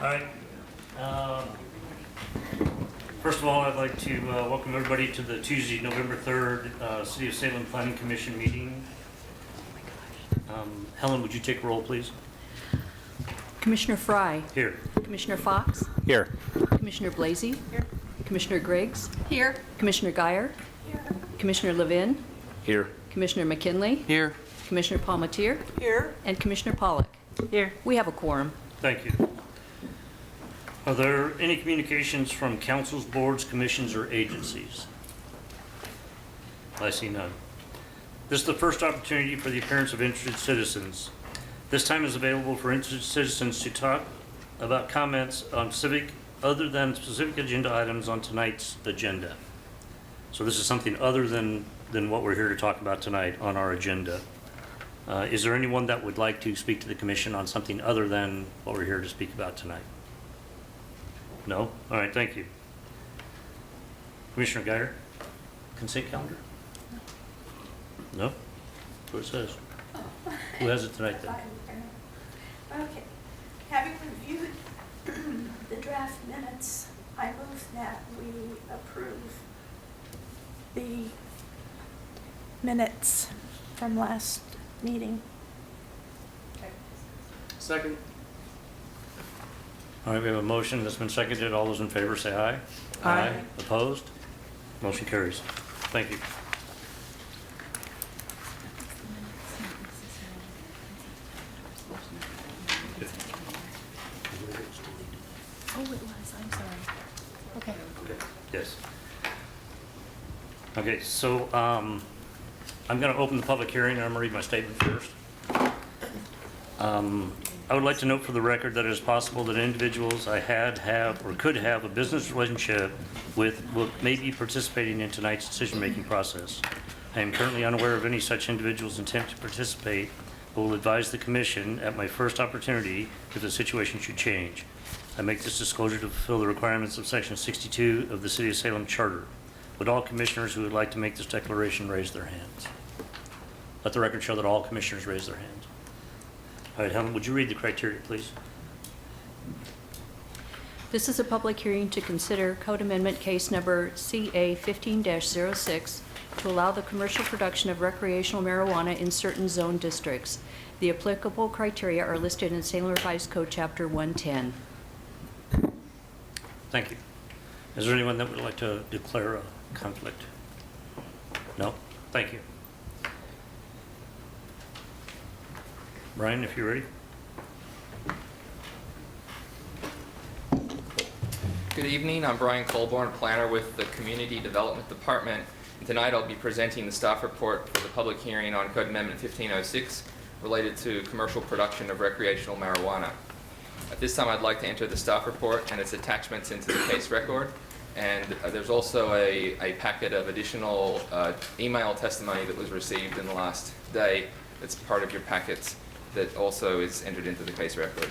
right. First of all, I'd like to welcome everybody to the Tuesday, November 3rd, City of Salem Planning Commission meeting. Helen, would you take a roll, please? Commissioner Fry. Here. Commissioner Fox. Here. Commissioner Blasey. Here. Commissioner Griggs. Here. Commissioner Geyer. Here. Commissioner Levin. Here. Commissioner McKinley. Here. Commissioner Palmatier. Here. And Commissioner Pollock. Here. We have a quorum. Thank you. Are there any communications from councils, boards, commissions, or agencies? I see none. This is the first opportunity for the appearance of interested citizens. This time is available for interested citizens to talk about comments on other than specific agenda items on tonight's agenda. So this is something other than what we're here to talk about tonight on our agenda. Is there anyone that would like to speak to the commission on something other than what we're here to speak about tonight? No? All right, thank you. Commissioner Geyer, consent calendar? No? That's what it says. Who has it tonight then? Okay. Having reviewed the draft minutes, I move that we approve the minutes from last meeting. Second. All right, we have a motion that's been seconded. All those in favor say aye. Aye. Opposed? Motion carries. Thank you. Oh, it was. I'm sorry. Okay. Yes. Okay, so I'm going to open the public hearing, and I'm going to read my statement first. I would like to note for the record that it is possible that individuals I have, or could have a business relationship with may be participating in tonight's decision-making process. I am currently unaware of any such individuals' intent to participate, but will advise the commission at my first opportunity if the situation should change. I make this disclosure to fulfill the requirements of Section 62 of the City of Salem Charter. Would all commissioners who would like to make this declaration raise their hands? Let the record show that all commissioners raise their hands. All right, Helen, would you read the criteria, please? This is a public hearing to consider Code Amendment Case Number CA 15-06 to allow the commercial production of recreational marijuana in certain zone districts. The applicable criteria are listed in Salem Revised Code Chapter 110. Thank you. Is there anyone that would like to declare a conflict? No? Thank you. Brian, if you're ready. Good evening. I'm Brian Colborn, planner with the Community Development Department. And tonight I'll be presenting the staff report for the public hearing on Code Amendment 1506 related to commercial production of recreational marijuana. At this time I'd like to enter the staff report and its attachments into the case record. And there's also a packet of additional email testimony that was received in the last day that's part of your packets that also is entered into the case record.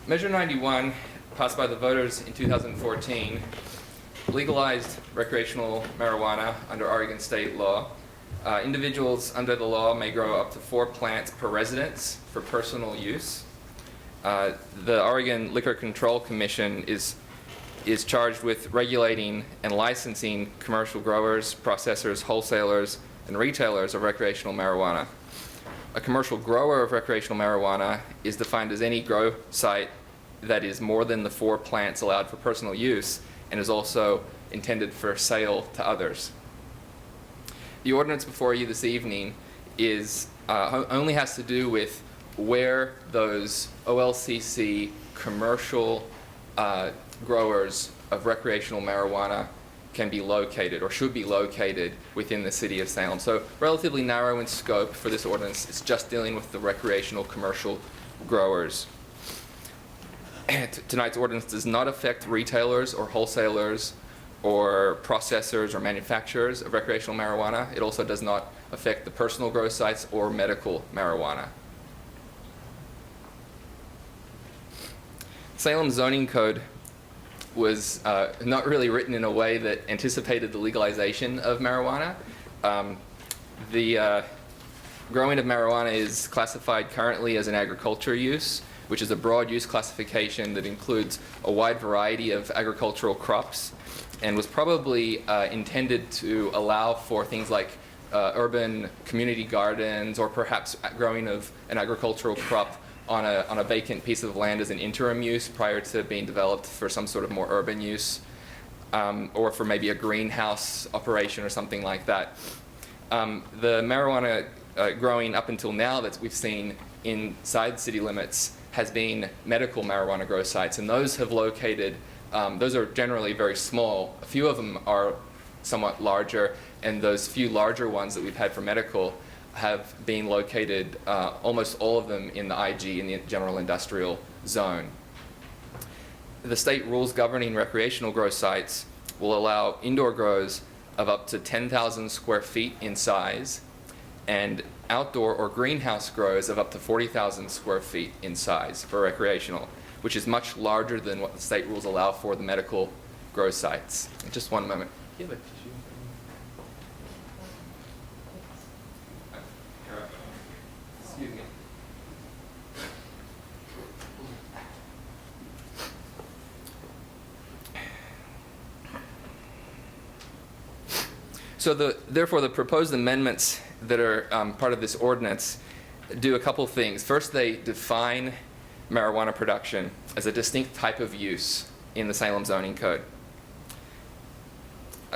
Measure 91, passed by the voters in 2014, legalized recreational marijuana under Oregon state law. Individuals under the law may grow up to 4 plants per residence for personal use. The Oregon Liquor Control Commission is charged with regulating and licensing commercial growers, processors, wholesalers, and retailers of recreational marijuana. A commercial grower of recreational marijuana is defined as any grow site that is more than the 4 plants allowed for personal use and is also intended for sale to others. The ordinance before you this evening is only has to do with where those OLCC commercial growers of recreational marijuana can be located or should be located within the City of Salem. So relatively narrow in scope for this ordinance. It's just dealing with the recreational commercial growers. Tonight's ordinance does not affect retailers or wholesalers or processors or manufacturers of recreational marijuana. It also does not affect the personal grow sites or medical marijuana. Salem's zoning code was not really written in a way that anticipated the legalization of marijuana. The growing of marijuana is classified currently as an agriculture use, which is a broad use classification that includes a wide variety of agricultural crops and was probably intended to allow for things like urban community gardens, or perhaps growing of an agricultural crop on a vacant piece of land as an interim use prior to being developed for some sort of more urban use, or for maybe a greenhouse operation or something like that. The marijuana growing up until now that we've seen inside city limits has been medical marijuana grow sites, and those have located, those are generally very small. A few of them are somewhat larger, and those few larger ones that we've had for medical have been located, almost all of them in the IG, in the general industrial zone. The state rules governing recreational grow sites will allow indoor grows of up to 10,000 square feet in size, and outdoor or greenhouse grows of up to 40,000 square feet in size for recreational, which is much larger than what the state rules allow for the medical grow sites. Just one moment. Do you have a tissue? Excuse me. So therefore, the proposed amendments that are part of this ordinance do a couple things. First, they define marijuana production as a distinct type of use in the Salem zoning code.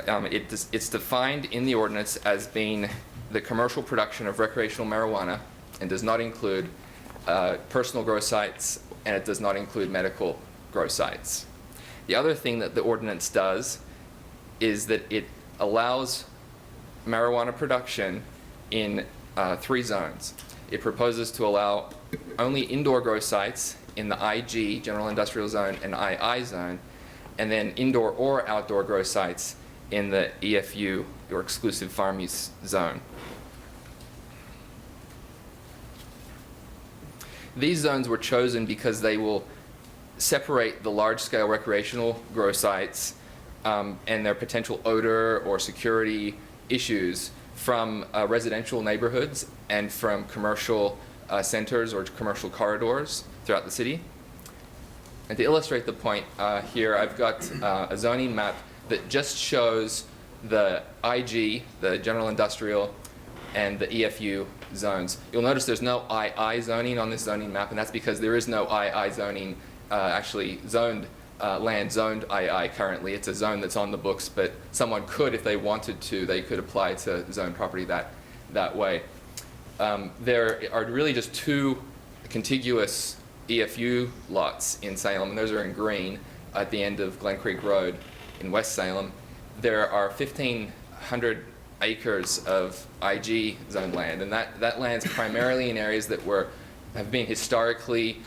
It's defined in the ordinance as being the commercial production of recreational marijuana, and does not include personal grow sites, and it does not include medical grow sites. The other thing that the ordinance does is that it allows marijuana production in 3 zones. It proposes to allow only indoor grow sites in the IG, general industrial zone, and II zone, and then indoor or outdoor grow sites in the EFU, or exclusive farm use zone. These zones were chosen because they will separate the large-scale recreational grow sites and their potential odor or security issues from residential neighborhoods and from commercial centers or commercial corridors throughout the city. And to illustrate the point here, I've got a zoning map that just shows the IG, the general industrial, and the EFU zones. You'll notice there's no II zoning on this zoning map, and that's because there is no II zoning, actually zoned, land zoned II currently. It's a zone that's on the books, but someone could, if they wanted to, they could apply to zone property that way. There are really just 2 contiguous EFU lots in Salem, and those are in green at the end of Glen Creek Road in West Salem. There are 1,500 acres of IG zoned land, and that land's primarily in areas that have been historically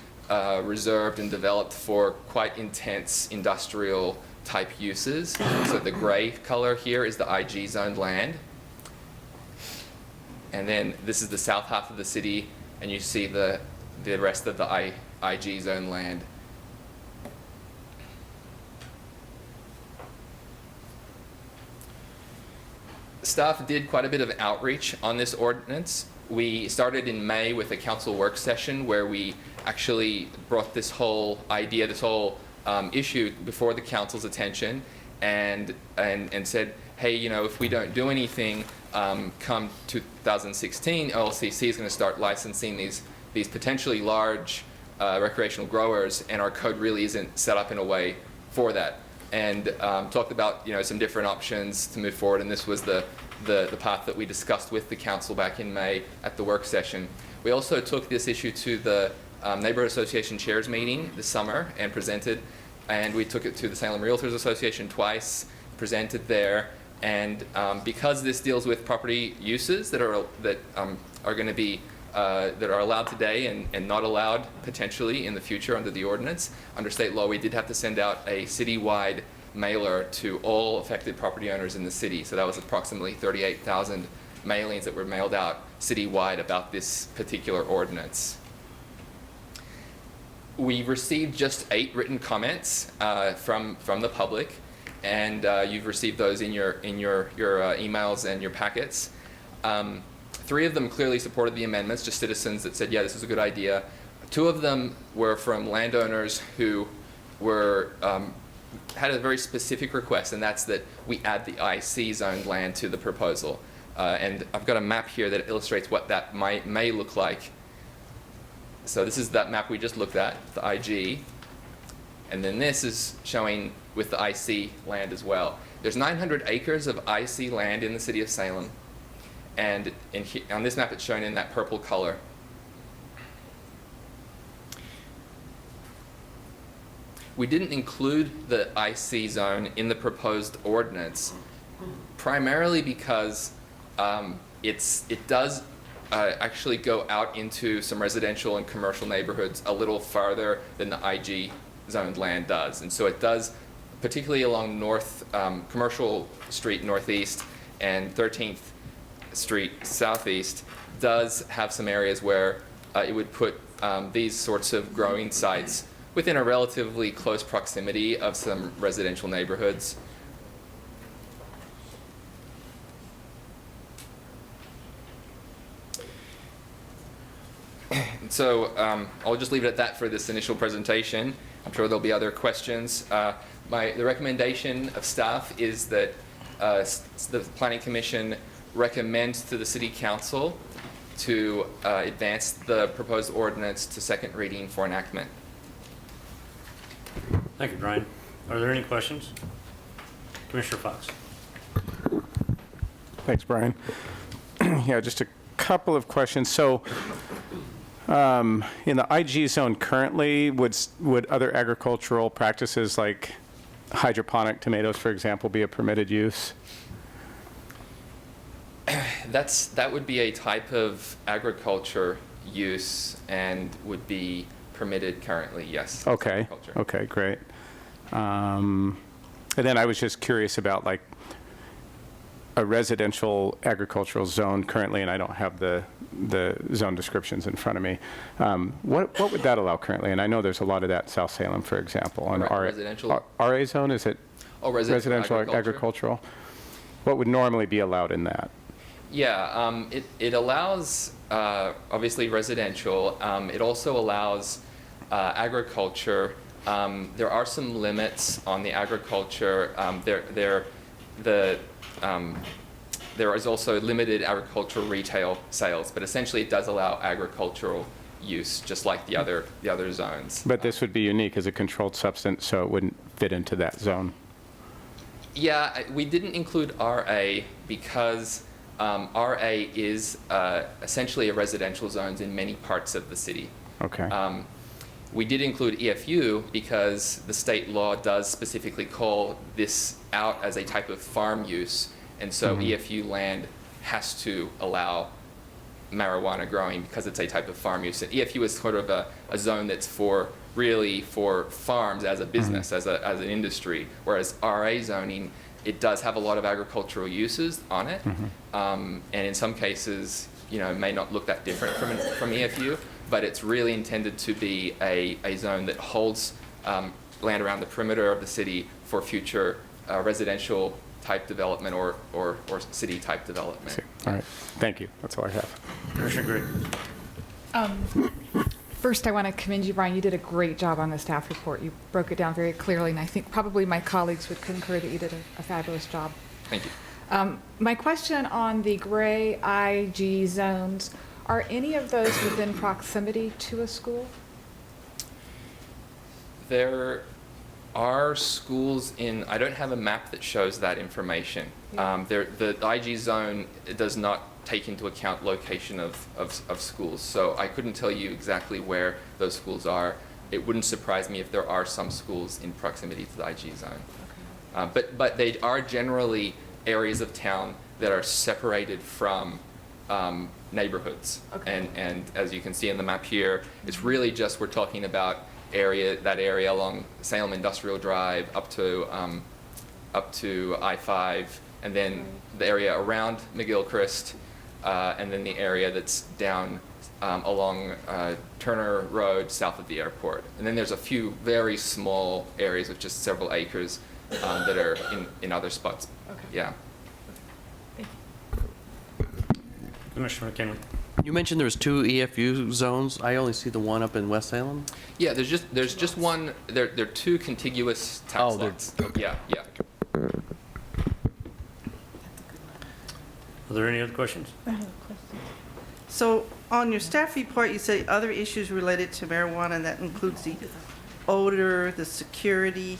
reserved and developed for quite intense industrial type uses. So the gray color here is the IG zoned land. And then this is the south half of the city, and you see the rest of the IG zoned land. Staff did quite a bit of outreach on this ordinance. We started in May with a council work session where we actually brought this whole idea, this whole issue before the council's attention, and said, hey, you know, if we don't do anything, come 2016, LCC is going to start licensing these potentially large recreational growers, and our code really isn't set up in a way for that. And talked about, you know, some different options to move forward, and this was the path that we discussed with the council back in May at the work session. We also took this issue to the Neighborhood Association Chairs meeting this summer and presented, and we took it to the Salem Realtors Association twice, presented there, and because this deals with property uses that are going to be that are allowed today and not allowed potentially in the future under the ordinance. Under state law, we did have to send out a citywide mailer to all affected property owners in the city. So that was approximately 38,000 mailings that were mailed out citywide about this particular ordinance. We received just 8 written comments from the public, and you've received those in your emails and your packets. 3 of them clearly supported the amendments, just citizens that said, yeah, this is a good idea. Two of them were from landowners who were had a very specific request, and that's that we add the IC zoned land to the proposal. And I've got a map here that illustrates what that may look like. So this is that map we just looked at, the IG. And then this is showing with the IC land as well. There's 900 acres of IC land in the city of Salem. And on this map, it's shown in that purple color. We didn't include the IC zone in the proposed ordinance, primarily because it does actually go out into some residential and commercial neighborhoods a little farther than the IG zoned land does. And so it does, particularly along Commercial Street Northeast and 13th Street Southeast, does have some areas where it would put these sorts of growing sites within a relatively close proximity of some residential neighborhoods. So I'll just leave it at that for this initial presentation. I'm sure there'll be other questions. The recommendation of staff is that the Planning Commission recommends to the City Council to advance the proposed ordinance to second reading for enactment. Thank you, Brian. Are there any questions? Commissioner Fox. Thanks, Brian. Yeah, just a couple of questions. So in the IG zone currently, would other agricultural practices like hydroponic tomatoes, for example, be a permitted use? That would be a type of agriculture use and would be permitted currently, yes. Okay. Okay, great. And then I was just curious about like a residential agricultural zone currently, and I don't have the zone descriptions in front of me. What would that allow currently? And I know there's a lot of that in South Salem, for example. And residential? RA zone, is it? Oh, residential agricultural. What would normally be allowed in that? Yeah, it allows, obviously, residential. It also allows agriculture. There are some limits on the agriculture. There is also limited agricultural retail sales, but essentially it does allow agricultural use, just like the other zones. But this would be unique as a controlled substance, so it wouldn't fit into that zone. Yeah, we didn't include RA because RA is essentially a residential zone in many parts of the city. Okay. We did include EFU because the state law does specifically call this out as a type of farm use, and so EFU land has to allow marijuana growing because it's a type of farm use. And EFU is sort of a zone that's really for farms as a business, as an industry, whereas RA zoning, it does have a lot of agricultural uses on it, and in some cases, it may not look that different from EFU, but it's really intended to be a zone that holds land around the perimeter of the city for future residential type development or city type development. All right, thank you. That's all I have. Commissioner Grigg. First, I want to commend you, Brian. You did a great job on the staff report. You broke it down very clearly, and I think probably my colleagues would concur that you did a fabulous job. Thank you. My question on the gray IG zones, are any of those within proximity to a school? There are schools I don't have a map that shows that information. Yeah. The IG zone does not take into account location of schools, so I couldn't tell you exactly where those schools are. It wouldn't surprise me if there are some schools in proximity to the IG zone. Okay. But they are generally areas of town that are separated from neighborhoods. Okay. And as you can see in the map here, it's really just, we're talking about that area along Salem Industrial Drive up to I-5, and then the area around McGilchrist, and then the area that's down along Turner Road south of the airport. And then there's a few very small areas of just several acres that are in other spots. Okay. Yeah. Commissioner McKinley. You mentioned there's 2 EFU zones. I only see the one up in West Salem. Yeah, there's just one. There are 2 contiguous tax Oh, lots. okay. Yeah, yeah. Are there any other questions? So on your staff report, you say other issues related to marijuana, and that includes the odor, the security,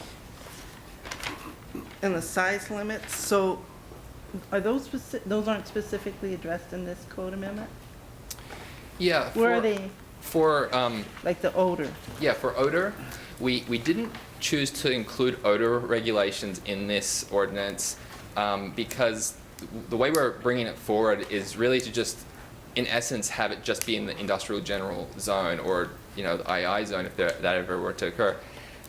and the size limits. So are those aren't specifically addressed in this code amendment? Yeah. Where are they, For like the odor? yeah, for odor, we didn't choose to include odor regulations in this ordinance because the way we're bringing it forward is really to just, in essence, have it just be in the industrial general zone, or the II zone if that ever were to occur.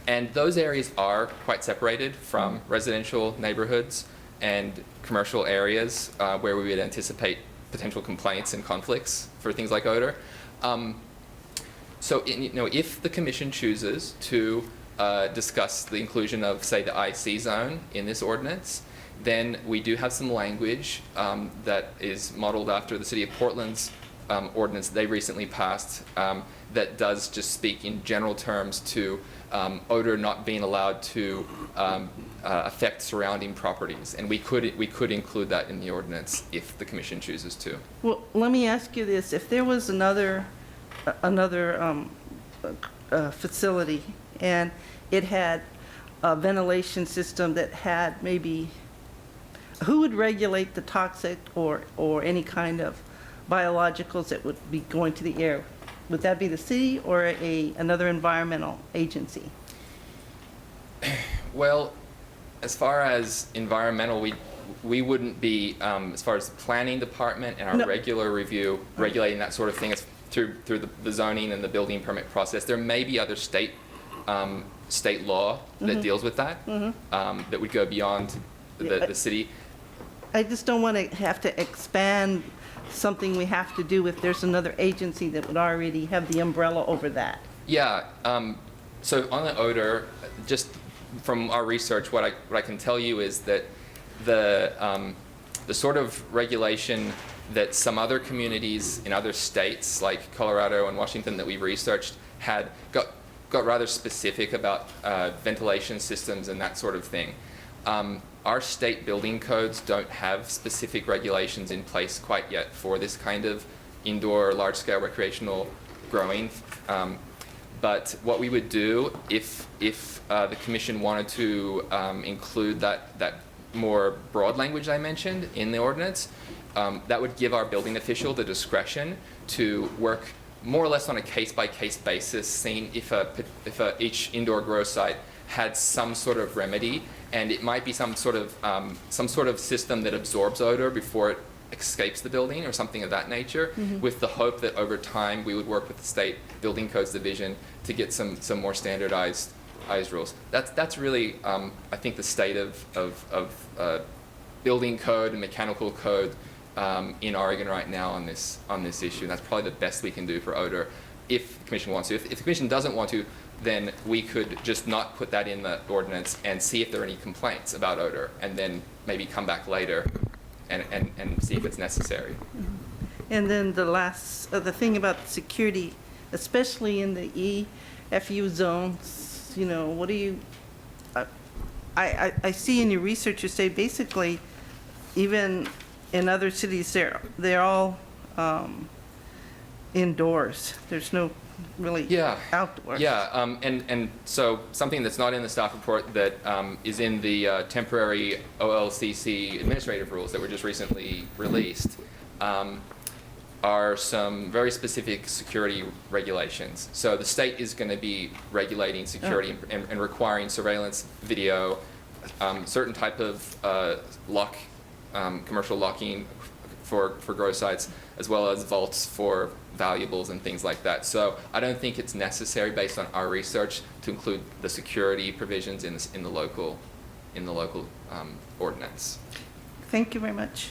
And those areas are quite separated from residential neighborhoods and commercial areas where we would anticipate potential complaints and conflicts for things like odor. So if the commission chooses to discuss the inclusion of, say, the IC zone in this ordinance, then we do have some language that is modeled after the City of Portland's ordinance they recently passed that does just speak in general terms to odor not being allowed to affect surrounding properties. And we could include that in the ordinance if the commission chooses to. Well, let me ask you this. If there was another facility and it had a ventilation system that had maybe, who would regulate the toxic or any kind of biologicals that would be going to the air? Would that be the city or another environmental agency? Well, as far as environmental, we wouldn't be, as far as the planning department and our No. regular review, regulating that sort of thing. It's through the zoning and the building permit process. There may be other state law that deals with that, that would go beyond the city. I just don't want to have to expand something we have to do if there's another agency that would already have the umbrella over that. Yeah. So on the odor, just from our research, what I can tell you is that the sort of regulation that some other communities in other states, like Colorado and Washington, that we researched, had got rather specific about ventilation systems and that sort of thing. Our state building codes don't have specific regulations in place quite yet for this kind of indoor large-scale recreational growing. But what we would do if the commission wanted to include that more broad language I mentioned in the ordinance, that would give our building official the discretion to work more or less on a case-by-case basis, seeing if each indoor grow site had some sort of remedy, and it might be some sort of system that absorbs odor before it escapes the building or something of that nature, with the hope that over time we would work with the state building codes division to get some more standardized rules. That's really I think the state of building code and mechanical code in Oregon right now on this issue. And that's probably the best we can do for odor if the commission wants to. If the commission doesn't want to, then we could just not put that in the ordinance and see if there are any complaints about odor, and then maybe come back later and see if it's necessary. And then the thing about security, especially in the EFU zones, what do you, I see in your research you say basically even in other cities they're all indoors. There's no really outdoors. Yeah, and so something that's not in the staff report that is in the temporary OLCC administrative rules that were just recently released are some very specific security regulations. So the state is going to be regulating security and requiring surveillance video, certain type of commercial locking for grow sites, as well as vaults for valuables and things like that. So I don't think it's necessary, based on our research, to include the security provisions in the local ordinance. Thank you very much.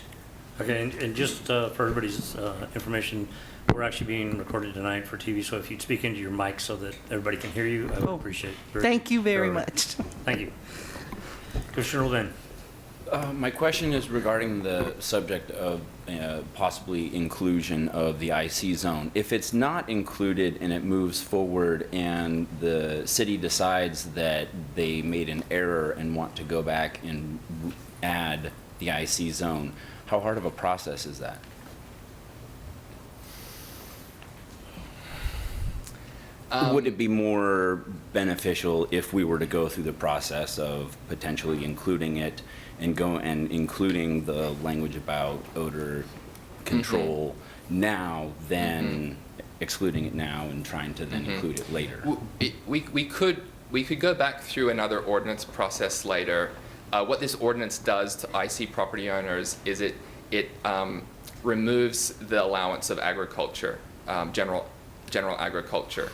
Okay, and just for everybody's information, we're actually being recorded tonight for TV, so if you'd speak into your mic so that everybody can hear you, I would appreciate it. Thank you very much. Thank you. Commissioner Levin. My question is regarding the subject of possibly inclusion of the IC zone. If it's not included and it moves forward and the city decides that they made an error and want to go back and add the IC zone, how hard of a process is that? Would it be more beneficial if we were to go through the process of potentially including it and including the language about odor control now than excluding it now and trying to then include it later? We could go back through another ordinance process later. What this ordinance does to IC property owners is it removes the allowance of agriculture, general agriculture.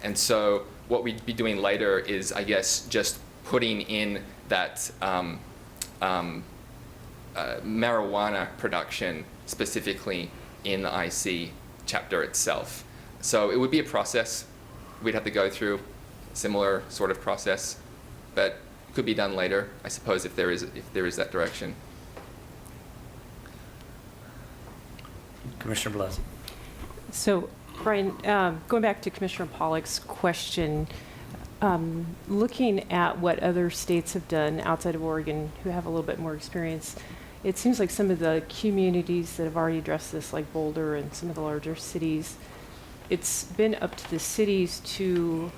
And so what we'd be doing later is, I guess, just putting in that marijuana production specifically in the IC chapter itself. So it would be a process we'd have to go through, similar sort of process, but could be done later, I suppose, if there is that direction. Commissioner Blasey. So, Brian, going back to Commissioner Pollack's question, looking at what other states have done outside of Oregon who have a little bit more experience, it seems like some of the communities that have already addressed this, like Boulder and some of the larger cities, it's been up to the cities to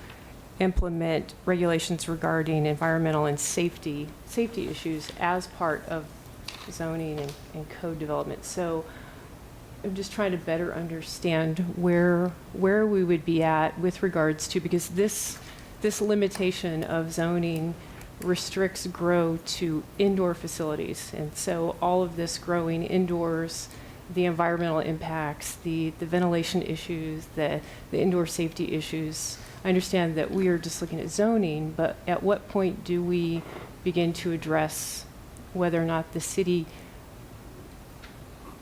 implement regulations regarding environmental and safety issues as part of zoning and code development. So I'm just trying to better understand where we would be at with regards to, because this limitation of zoning restricts grow to indoor facilities. And so all of this growing indoors, the environmental impacts, the ventilation issues, the indoor safety issues. I understand that we are just looking at zoning, but at what point do we begin to address whether or not the city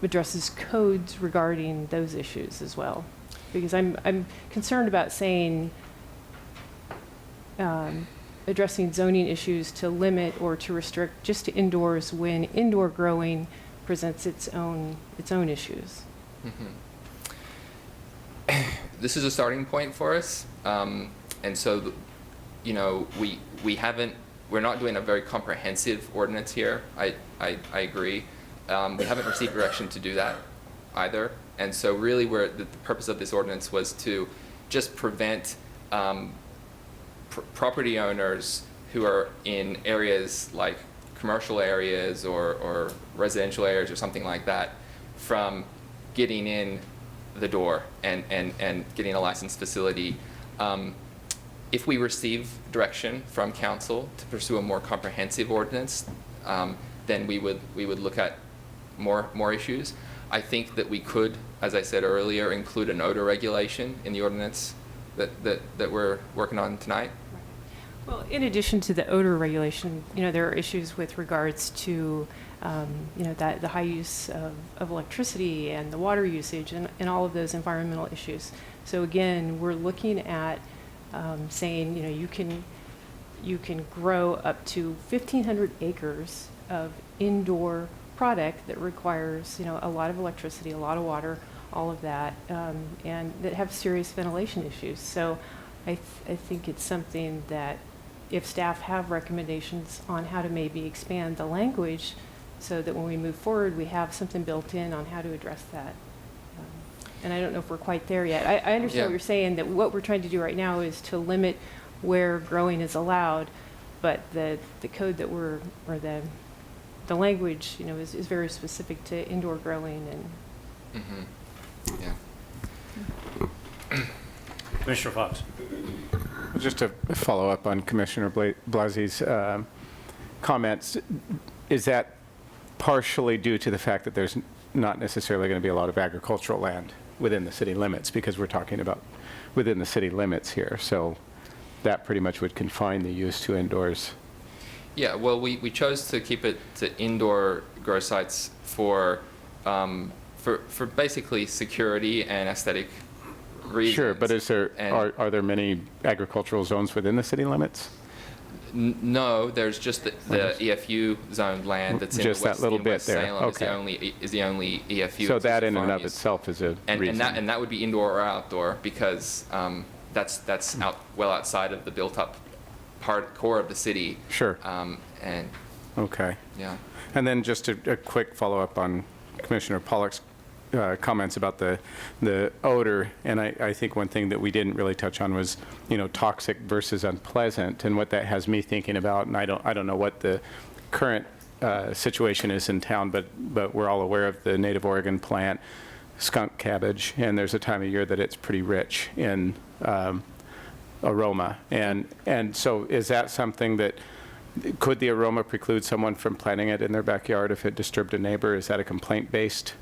addresses codes regarding those issues as well? Because I'm concerned about saying addressing zoning issues to limit or to restrict just to indoors when indoor growing presents its own issues. This is a starting point for us, and so, you know, we're not doing a very comprehensive ordinance here. I agree. We haven't received direction to do that either, and so really the purpose of this ordinance was to just prevent property owners who are in areas like commercial areas or residential areas or something like that from getting in the door and getting a licensed facility. If we receive direction from council to pursue a more comprehensive ordinance, then we would look at more issues. I think that we could, as I said earlier, include an odor regulation in the ordinance that we're working on tonight. Well, in addition to the odor regulation, you know, there are issues with regards to, you know, the high use of electricity and the water usage and all of those environmental issues. So again, we're looking at saying, you know, you can grow up to 1,500 acres of indoor product that requires, you know, a lot of electricity, a lot of water, all of that, and that have serious ventilation issues. So I think it's something that if staff have recommendations on how to maybe expand the language so that when we move forward, we have something built in on how to address that. And I don't know if we're quite there yet. I understand what you're saying, that what we're trying to do right now is to limit where growing is allowed, but the code that or the language, you know, is very specific to indoor growing and. Yeah. Commissioner Fox. Just to follow up on Commissioner Blasey's comments, is that partially due to the fact that there's not necessarily going to be a lot of agricultural land within the city limits, because we're talking about within the city limits here? So that pretty much would confine the use to indoors. Yeah, well, we chose to keep it to indoor grow sites for basically security and aesthetic reasons. Sure, but is there, are there many agricultural zones within the city limits? No, there's just the EFU zoned land that's in Just the that west, little in bit West there. Salem Okay. is the only EFU. So that existing in and farm of use. itself is a And reason. that would be indoor or outdoor, because that's well outside of the built-up core of the city. Sure. And Okay. yeah. And then just a quick follow-up on Commissioner Pollock's comments about the odor. And I think one thing that we didn't really touch on was, toxic versus unpleasant, and what that has me thinking about. And I don't know what the current situation is in town, but we're all aware of the Native Oregon plant, skunk cabbage, and there's a time of year that it's pretty rich in aroma. And so is that something that, could the aroma preclude someone from planting it in their backyard if it disturbed a neighbor? Is that a complaint-based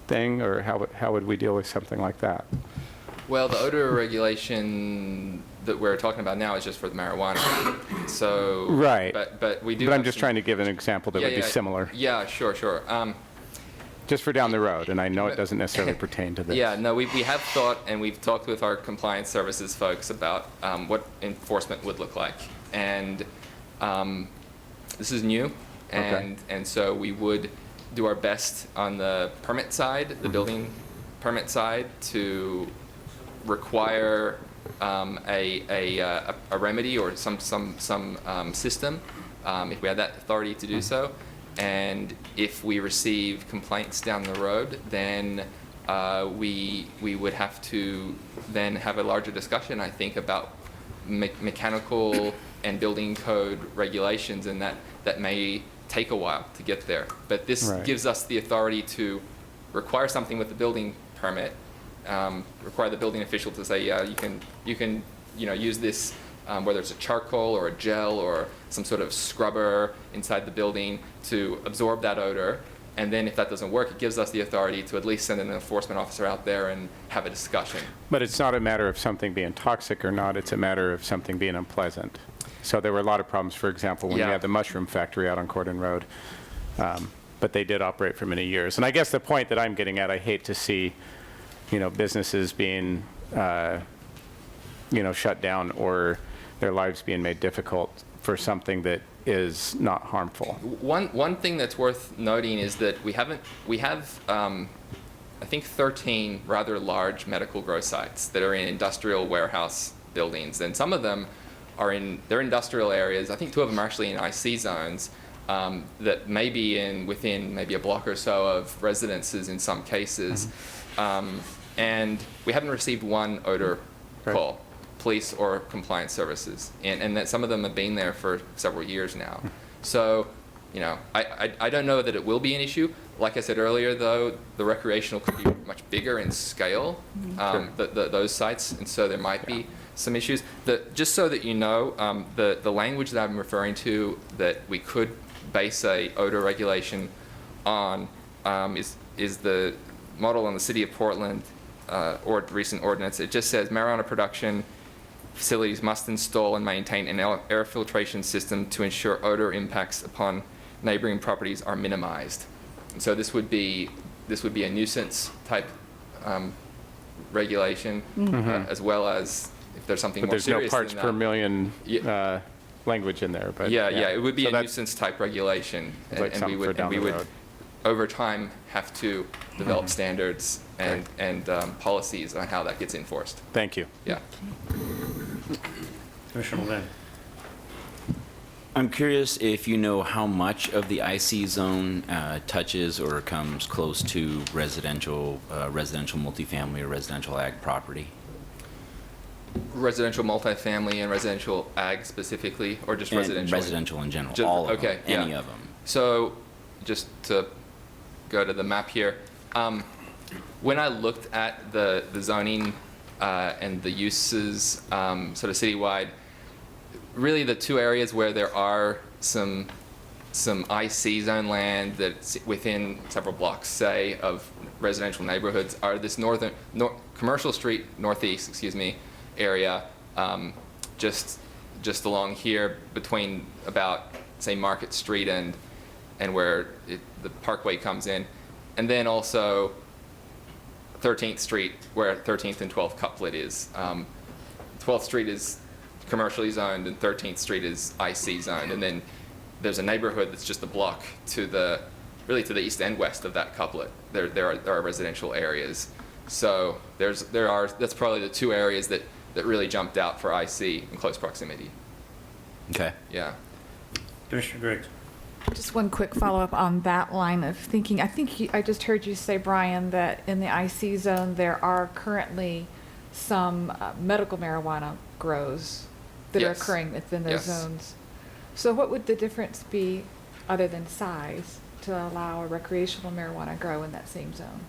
thing, or how would we deal with something like that? Well, the odor regulation that we're talking about now is just for the marijuana. So Right. But we do. But I'm have just some- trying to give an example that would be similar, Yeah, sure. just for down the road, and I know it doesn't necessarily pertain to this. Yeah, no, we have thought, and we've talked with our compliance services folks about what enforcement would look like. And this is new, and so we would do our best on the permit side, the building permit side, to require a remedy or some system, if we had that authority to do so. And if we receive complaints down the road, then we would have to then have a larger discussion, I think, about mechanical and building code regulations, and that may take a while to get there. But this gives us the authority to require something with the building permit, require the building official to say, yeah, you can use this, whether it's a charcoal or a gel or some sort of scrubber inside the building to absorb that odor. And then if that doesn't work, it gives us the authority to at least send an enforcement officer out there and have a discussion. But it's not a matter of something being toxic or not, it's a matter of something being unpleasant. So there were a lot of problems, for example, when we had the mushroom factory out on Cordon Road. But they did operate for many years. And I guess the point that I'm getting at, I hate to see, businesses being, shut down or their lives being made difficult for something that is not harmful. One thing that's worth noting is that we have I think 13 rather large medical grow sites that are in industrial warehouse buildings, and some of them they're industrial areas. I think 2 of them are actually in IC zones that may be within maybe a block or so of residences in some cases. And we haven't received one odor call, police or compliance services, and that some of them have been there for several years now. So, I don't know that it will be an issue. Like I said earlier, though, the recreational could be much bigger in scale, those sites, and so there might be some issues. Just so that you know, the language that I'm referring to that we could base a odor regulation on is the model on the City of Portland or recent ordinance. It just says marijuana production facilities must install and maintain an air filtration system to ensure odor impacts upon neighboring properties are minimized. And so this would be a nuisance type regulation, as well as if there's something more serious than that. But there's no parts per million language in there. But yeah, it would be a nuisance type regulation, and we would over time have to develop standards and policies on how that gets enforced. Thank you. Yeah. Commissioner Levin. I'm curious if you know how much of the IC zone touches or comes close to residential multifamily or residential ag property. Residential multifamily and residential ag specifically, or just residential? Residential in general, all of them, any of them. So just to go to the map here, when I looked at the zoning and the uses sort of citywide, really the 2 areas where there are some IC zone land that's within several blocks, say, of residential neighborhoods are this Commercial Street Northeast, area, just along here between about, say, Market Street and where the Parkway comes in, and then also 13th Street where 13th and 12th couplet is. 12th Street is commercially zoned and 13th Street is IC zoned. And then there's a neighborhood that's just a block to the east and west of that couplet. There are residential areas. So that's probably the two areas that really jumped out for IC in close proximity. Okay. Yeah. Commissioner Griggs. Just one quick follow-up on that line of thinking. I think I just heard you say, Brian, that in the IC zone, there are currently some medical marijuana grows that are Yes. occurring within those Yes. zones. So what would the difference be, other than size, to allow a recreational marijuana grow in that same zone?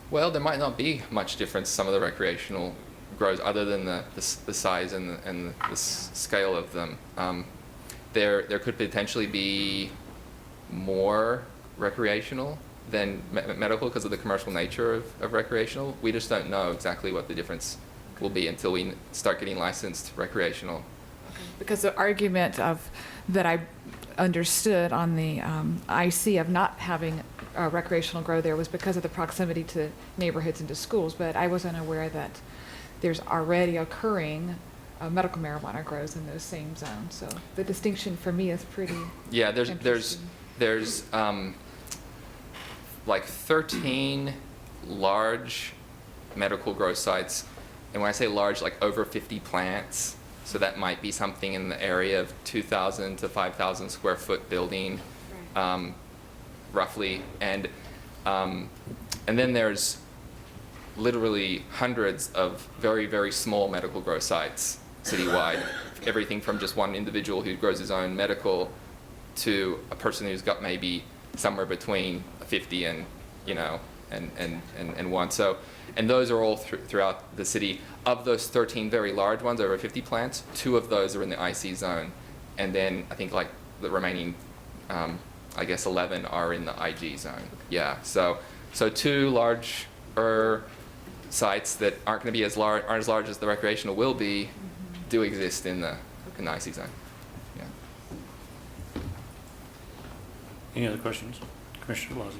Well, there might not be much difference. Some of the recreational grows, other than the size and the scale of them. There could potentially be more recreational than medical because of the commercial nature of recreational. We just don't know exactly what the difference will be until we start getting licensed recreational. Because the argument that I understood on the IC of not having a recreational grow there was because of the proximity to neighborhoods and to schools, but I wasn't aware that there's already occurring medical marijuana grows in those same zones. So the distinction for me is pretty Yeah, interesting. there's like 13 large medical grow sites, and when I say large, like over 50 plants. So that might be something in the area of 2,000 to 5,000 square foot building, roughly, and then there's literally hundreds of very, very small medical grow sites citywide. Everything from just one individual who grows his own medical to a person who's got maybe somewhere between 50 and, and one. So, and those are all throughout the city. Of those 13 very large ones, over 50 plants, 2 of those are in the IC zone. And then I think like the remaining, 11 are in the IG zone. Yeah, so 2 large sites that aren't going to be aren't as large as the recreational will be, do exist in the IC zone. Yeah. Any other questions? Commissioner Blasey.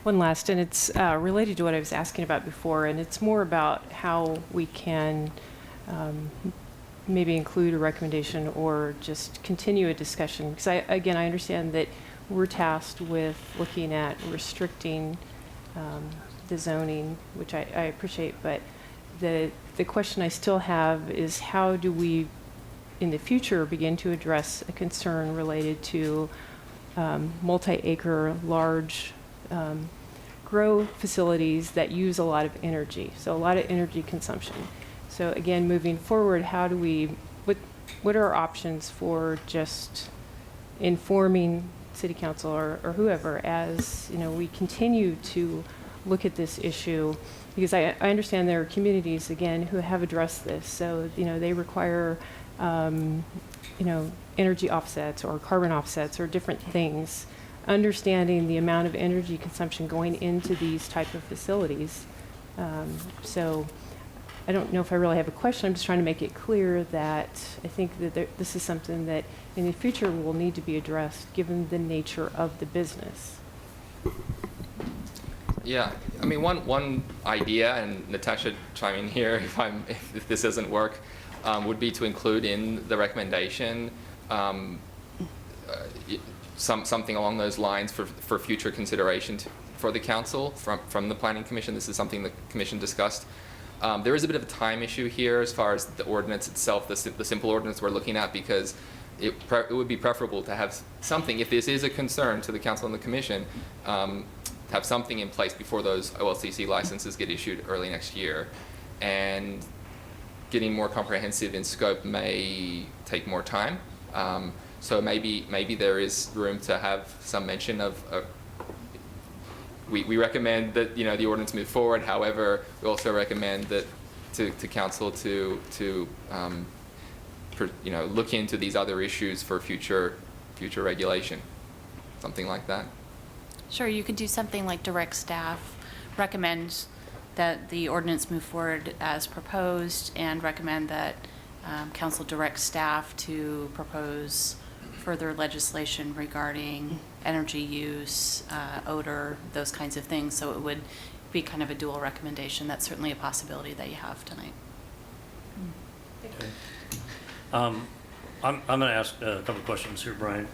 One last, and it's related to what I was asking about before, and it's more about how we can maybe include a recommendation or just continue a discussion. Because I understand that we're tasked with looking at restricting the zoning, which I appreciate, but the question I still have is how do we, in the future, begin to address a concern related to multi-acre, large grow facilities that use a lot of energy, so a lot of energy consumption. So again, moving forward, how do we, what are our options for just informing City Council or whoever as, we continue to look at this issue? Because I understand there are communities, again, who have addressed this. So, they require, energy offsets or carbon offsets or different things. Understanding the amount of energy consumption going into these type of facilities. So I don't know if I really have a question. I'm just trying to make it clear that I think that this is something that in the future will need to be addressed given the nature of the business. Yeah, I mean, one idea, and Natasha chime in here if this doesn't work, would be to include in the recommendation something along those lines for future consideration for the council from the Planning Commission. This is something the Commission discussed. There is a bit of a time issue here as far as the ordinance itself, the simple ordinance we're looking at, because it would be preferable to have something, if this is a concern to the council and the Commission, have something in place before those OLCC licenses get issued early next year. And getting more comprehensive in scope may take more time. So maybe there is room to have some mention of, we recommend that the ordinance move forward. However, we also recommend that to council to look into these other issues for future regulation, something like that. Sure, you could do something like direct staff, recommend that the ordinance move forward as proposed, and recommend that council direct staff to propose further legislation regarding energy use, odor, those kinds of things. So it would be kind of a dual recommendation. That's certainly a possibility that you have tonight. Okay. I'm going to ask a couple of questions here, Brian.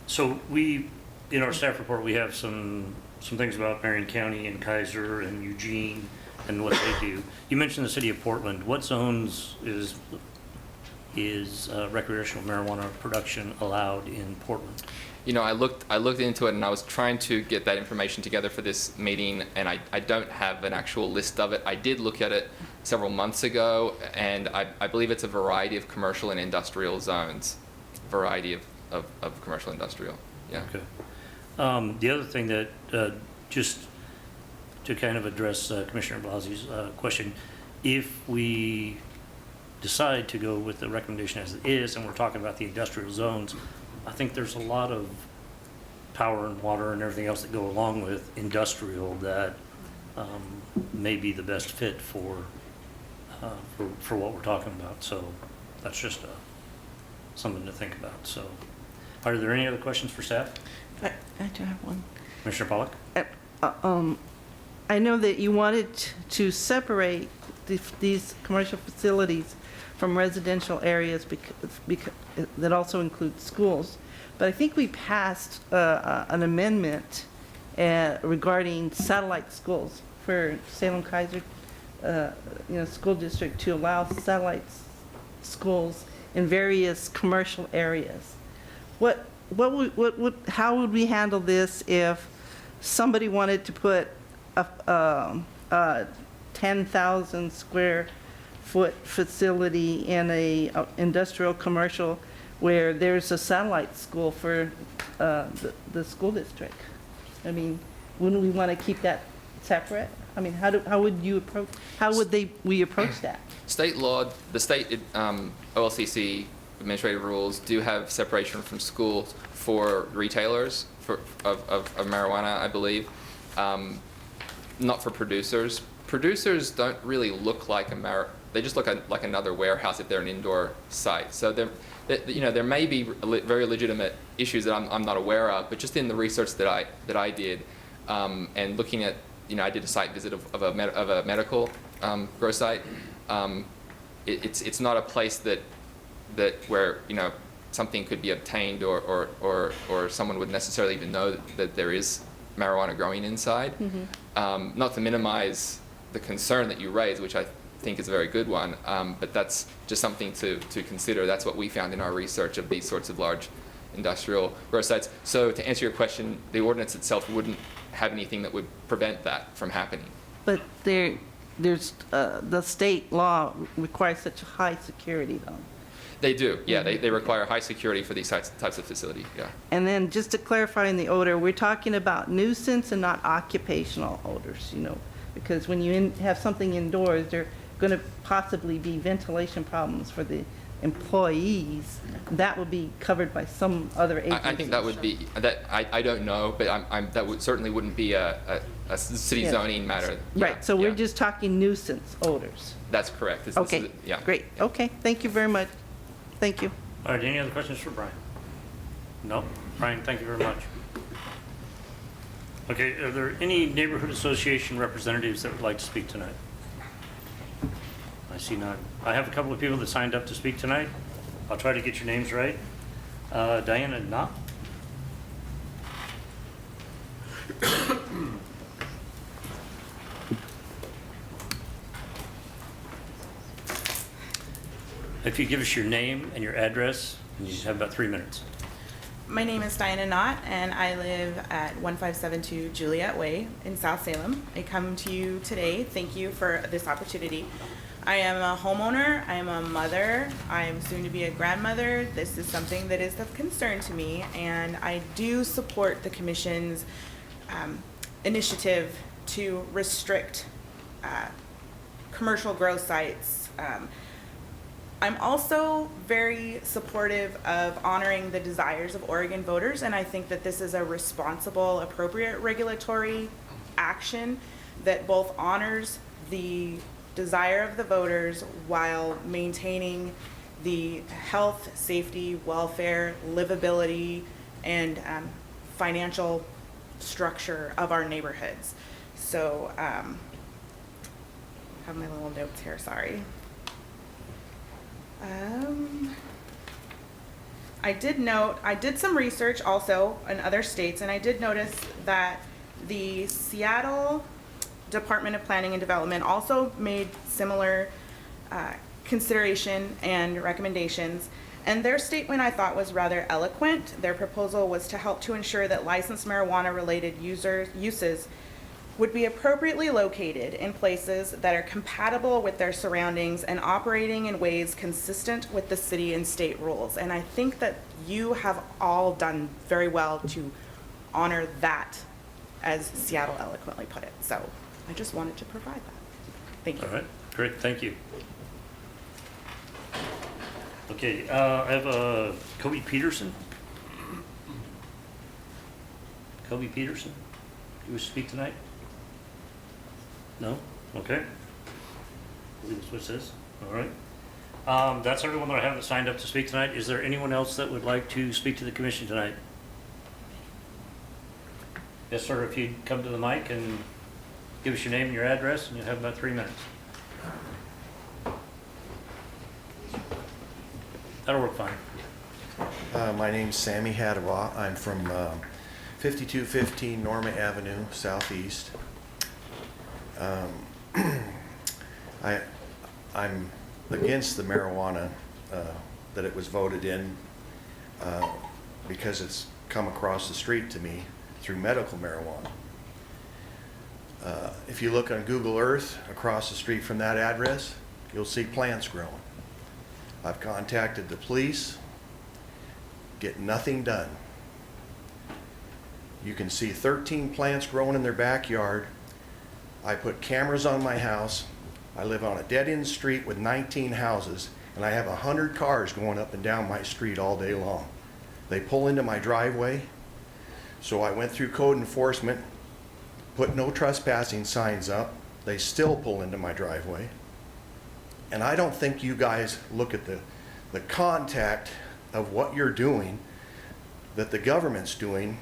So in our staff report, we have some things about Marion County and Kaiser and Eugene and what they do. You mentioned the city of Portland. What zones is recreational marijuana production allowed in Portland? You know, I looked into it, and I was trying to get that information together for this meeting, and I don't have an actual list of it. I did look at it several months ago, and I believe it's a variety of commercial and industrial zones. Variety of commercial industrial, yeah. Okay. The other thing that, just to kind of address Commissioner Blasi's question, if we decide to go with the recommendation as it is, and we're talking about the industrial zones, I think there's a lot of power and water and everything else that go along with industrial that may be the best fit for what we're talking about. So that's just something to think about. So are there any other questions for staff? I do have one. Commissioner Pollack? I know that you wanted to separate these commercial facilities from residential areas because that also includes schools. But I think we passed an amendment regarding satellite schools for Salem Kaiser, school district to allow satellite schools in various commercial areas. How would we handle this if somebody wanted to put a 10,000 square foot facility in a industrial commercial where there's a satellite school for the school district? I mean, wouldn't we want to keep that separate? I mean, how would we approach that? State law, the state OLCC administrative rules do have separation from schools for retailers of marijuana, I believe. Not for producers. Producers don't really look like they just look like another warehouse if they're an indoor site. So there may be very legitimate issues that I'm not aware of, but just in the research that I did, and looking at, I did a site visit of a medical grow site. It's not a place that where something could be obtained or someone would necessarily even know that there is marijuana growing inside. Mm-hmm. Not to minimize the concern that you raise, which I think is a very good one, but that's just something to consider. That's what we found in our research of these sorts of large industrial grow sites. So to answer your question, the ordinance itself wouldn't have anything that would prevent that from happening. But there's the state law requires such high security, though. They do, yeah. They require high security for these types of facility, yeah. And then just to clarify in the odor, we're talking about nuisance and not occupational odors, because when you have something indoors, there are going to possibly be ventilation problems for the employees. That would be covered by some other agency. I think that would be, I don't know, but that certainly wouldn't be a city zoning matter. Yeah, right, so we're just talking nuisance odors. That's correct. Okay, great. Okay, thank you very much. Thank you. All right, any other questions for Brian? No? Brian, thank you very much. Okay, are there any neighborhood association representatives that would like to speak tonight? I see none. I have a couple of people that signed up to speak tonight. I'll try to get your names right. Diana Knott. If you give us your name and your address, and you just have about 3 minutes. My name is Diana Knott, and I live at 1572 Juliet Way in South Salem. I come to you today. Thank you for this opportunity. I am a homeowner. I am a mother. I am soon to be a grandmother. This is something that is of concern to me, and I do support the Commission's initiative to restrict commercial grow sites. I'm also very supportive of honoring the desires of Oregon voters, and I think that this is a responsible, appropriate regulatory action that both honors the desire of the voters while maintaining the health, safety, welfare, livability, and financial structure of our neighborhoods. So, I have my little notes here, sorry. I did some research also in other states, and I did notice that the Seattle Department of Planning and Development also made similar consideration and recommendations. And their statement I thought was rather eloquent. Their proposal was to help to ensure that licensed marijuana-related uses would be appropriately located in places that are compatible with their surroundings and operating in ways consistent with the city and state rules. And I think that you have all done very well to honor that, as Seattle eloquently put it. So I just wanted to provide that. Thank you. All right, great, thank you. Okay, I have Kobe Peterson. Kobe Peterson, you wish to speak tonight? No? Okay. I believe that's what it says. All right. That's everyone that I have that signed up to speak tonight. Is there anyone else that would like to speak to the commission tonight? Yes, sir, if you'd come to the mic and give us your name and your address, and you'll have about 3 minutes. That'll work fine. My name's Sammy Hadawa. I'm from 5215 Norma Avenue, Southeast. I'm against the marijuana that it was voted in because it's come across the street to me through medical marijuana. If you look on Google Earth across the street from that address, you'll see plants growing. I've contacted the police, get nothing done. You can see 13 plants growing in their backyard. I put cameras on my house. I live on a dead-end street with 19 houses, and I have 100 cars going up and down my street all day long. They pull into my driveway, so I went through code enforcement, put no trespassing signs up. They still pull into my driveway. And I don't think you guys look at the contact of what you're doing, that the government's doing,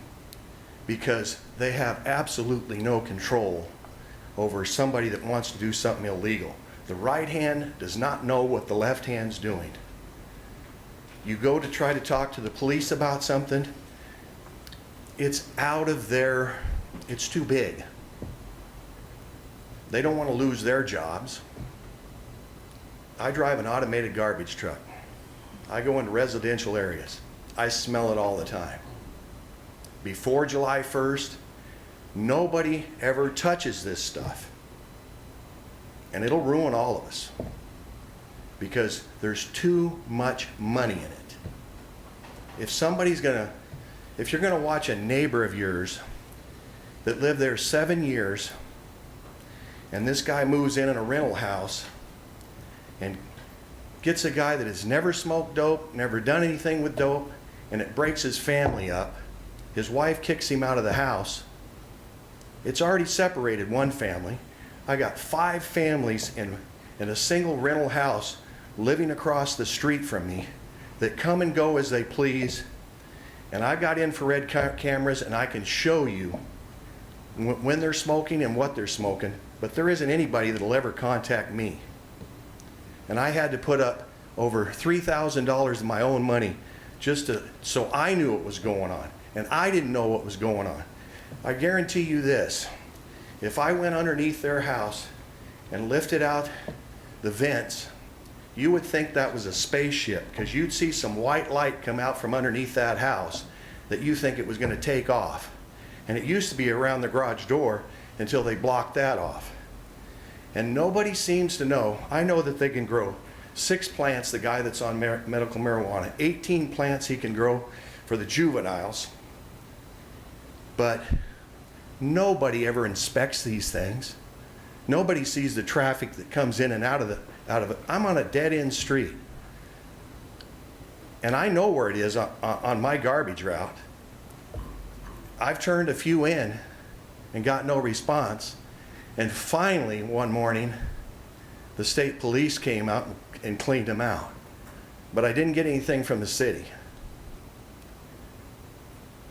because they have absolutely no control over somebody that wants to do something illegal. The right hand does not know what the left hand's doing. You go to try to talk to the police about something, it's out of their, it's too big. They don't want to lose their jobs. I drive an automated garbage truck. I go into residential areas. I smell it all the time. Before July 1st, nobody ever touches this stuff. And it'll ruin all of us because there's too much money in it. If you're gonna watch a neighbor of yours that lived there 7 years, and this guy moves in a rental house and gets a guy that has never smoked dope, never done anything with dope, and it breaks his family up. His wife kicks him out of the house. It's already separated one family. I got 5 families in a single rental house living across the street from me that come and go as they please. And I've got infrared cameras, and I can show you when they're smoking and what they're smoking, but there isn't anybody that'll ever contact me. And I had to put up over $3,000 of my own money so I knew what was going on. And I didn't know what was going on. I guarantee you this, if I went underneath their house and lifted out the vents, you would think that was a spaceship, because you'd see some white light come out from underneath that house that you think it was going to take off. And it used to be around the garage door until they blocked that off. And nobody seems to know. I know that they can grow 6 plants, the guy that's on medical marijuana, 18 plants he can grow for the juveniles. But nobody ever inspects these things. Nobody sees the traffic that comes in and out of it. I'm on a dead-end street. And I know where it is on my garbage route. I've turned a few in and got no response. And finally, one morning, the state police came out and cleaned them out. But I didn't get anything from the city.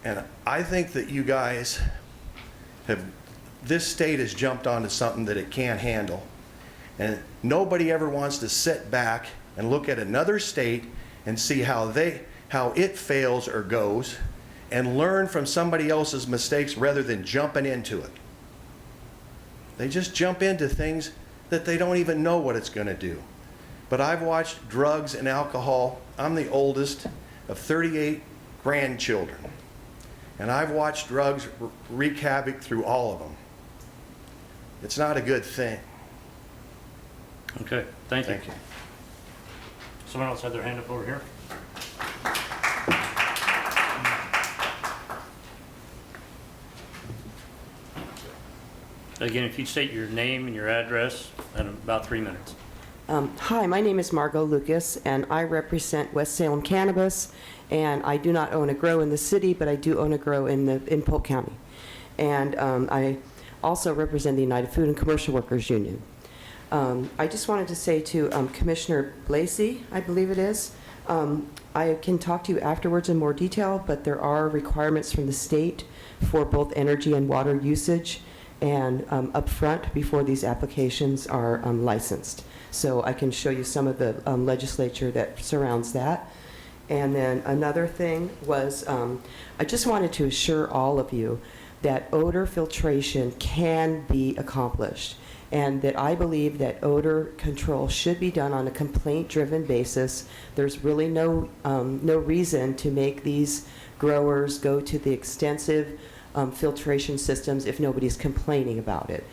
And I think that you guys this state has jumped onto something that it can't handle. And nobody ever wants to sit back and look at another state and see how it fails or goes, and learn from somebody else's mistakes rather than jumping into it. They just jump into things that they don't even know what it's going to do. But I've watched drugs and alcohol. I'm the oldest of 38 grandchildren, and I've watched drugs wreak havoc through all of them. It's not a good thing. Okay, thank you. Thank you. Someone else had their hand up over here? Again, if you state your name and your address in about 3 minutes. Hi, my name is Margot Lucas, and I represent West Salem Cannabis, and I do not own a grow in the city, but I do own a grow in Polk County. And I also represent the United Food and Commercial Workers Union. I just wanted to say to Commissioner Blasey, I believe it is, I can talk to you afterwards in more detail, but there are requirements from the state for both energy and water usage and upfront before these applications are licensed. So I can show you some of the legislature that surrounds that. And then another thing was, I just wanted to assure all of you that odor filtration can be accomplished, and that I believe that odor control should be done on a complaint-driven basis. There's really no reason to make these growers go to the extensive filtration systems if nobody's complaining about it.